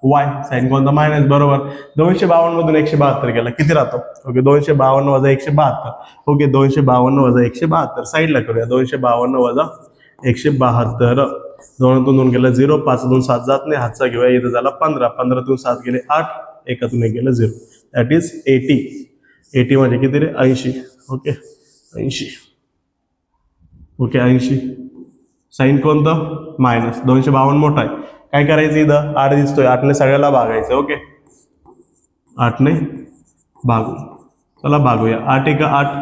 वाय साईन कोणता मायनस बरोबर 252 मधून 172 गेला किती राहतो. ओके 252 वजा 172. ओके 252 वजा 172 साईडला करूया 252 वजा 172. 2तून 2 गेला 0 5 7 जात नाही हातचा घेऊया इथं झाला 15 15तून 7 गेले 8 1तून 1 गेलं 0 दॅट इज 80. 80 म्हणजे किती रे 80. ओके 80. ओके 80 साईन कोणतं मायनस 252 मोठा आहे काय करायचं इथं 8 दिसतोय 8ने सगळ्याला भागायचं. ओके 8ने भागू चला भागूया 8 1 8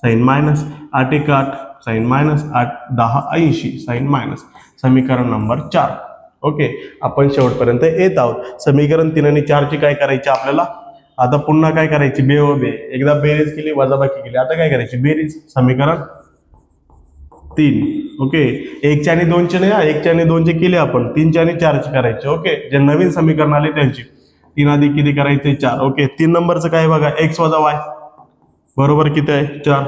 sine minus 8 1 8 sine minus 8 10 80 sine minus. समीकरण नंबर 4. ओके आपण शेवटपर्यंत येत आहोत. समीकरण 3 आणि 4 ची काय करायची आपल्याला आता पुन्हा काय करायची बे व बे एकदा बेरीज केली वजाबाकी केली आता काय करायची बेरीज समीकरण 3. ओके 1 चे आणि 2 चे नाही 1 चे आणि 2 चे केले आपण 3 चे आणि 4 चे करायचे. ओके जे नवीन समीकरण आले त्यांची 3 अधिक किती करायचे 4. ओके 3 नंबरचं काय बघा x वजा y बरोबर किती आहे 4.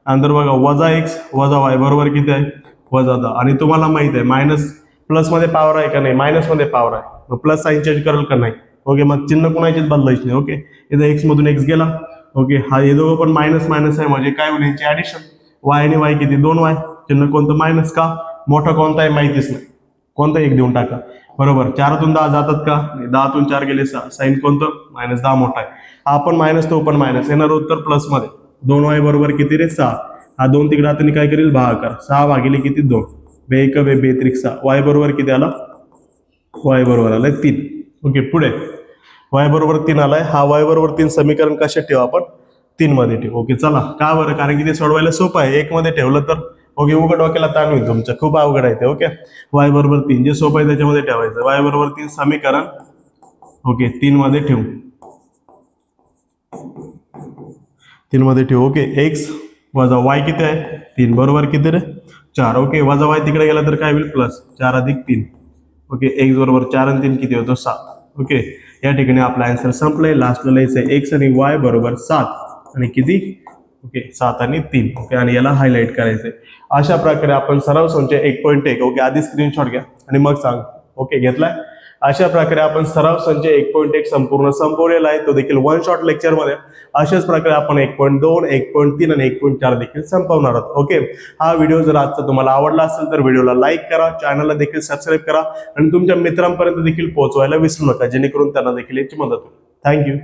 नंतर बघा वजा x वजा y बरोबर किती आहे वजा 10. आणि तुम्हाला माहित आहे मायनस प्लस मध्ये पॉवर आहे का नाही मायनस मध्ये पॉवर आहे मग प्लस साईन चेंज करेल का नाही. ओके मग चिन्ह कोणाचेच बदलायचे नाही. ओके इथं x मधून x गेला. ओके हा हे दोघं पण मायनस मायनस आहे म्हणजे काय होईल यांची ऍडिशन y आणि y किती 2y चिन्ह कोणतं मायनस का मोठा कोणता आहे माहितीच नाही कोणता एक देऊन टाका बरोबर. 4तून 10 जातात का 10तून 4 गेले 6 साईन कोणतं मायनस 10 मोठा आहे हा पण मायनस तो पण मायनस येणार उत्तर प्लस मध्ये 2y बरोबर किती रे 6. हा 2 तिकडे आता काय करेल भागाकार 6 भागिले किती 2 बे 1 बे 2 3 6 y बरोबर किती आला y बरोबर आलाय 3. ओके पुढे y बरोबर 3 आलाय हा y बरोबर 3 समीकरण कशात ठेवू आपण 3 मध्ये ठेवू. ओके चला का बरं कारण की ते सोडवायला सोपं आहे 1 मध्ये ठेवलं तर ओके उघड डोक्याला ताण होईल तुमचं खूप अवघड आहे ते. ओके y बरोबर 3 जे सोपं आहे त्याच्यामध्ये ठेवायचं y बरोबर 3 समीकरण ओके 3 मध्ये ठेवू 3 मध्ये ठेवू. ओके x वजा y किती आहे 3 बरोबर किती रे 4. ओके वजा y तिकडे गेला तर काय होईल प्लस 4 अधिक 3. ओके x बरोबर 4 आणि 3 किती होतो 7. ओके या ठिकाणी आपला आन्सर संपलाय लास्टला लिहायचं x आणि y बरोबर 7 आणि किती ओके 7 आणि 3. ओके आणि याला हायलाइट करायचंय. अशा प्रकारे आपण सराव संच 1.1 ओके आधी स्क्रीनशॉट घ्या आणि मग सांग. ओके घेतलाय. अशा प्रकारे आपण सराव संच 1.1 संपूर्ण संपवलेला आहे तो देखील वन शॉट लेक्चर मध्ये. अशाच प्रकारे आपण 1.2 1.3 आणि 1.4 देखील संपवणार आहोत. ओके हा व्हिडिओ जर आजचा तुम्हाला आवडला असेल तर व्हिडिओला लाईक करा चॅनलला देखील सबस्क्राईब करा आणि तुमच्या मित्रांपर्यंत देखील पोहोचवायला विसरू नका जेणेकरून त्यांना देखील याची मदत होईल. थँक्यू.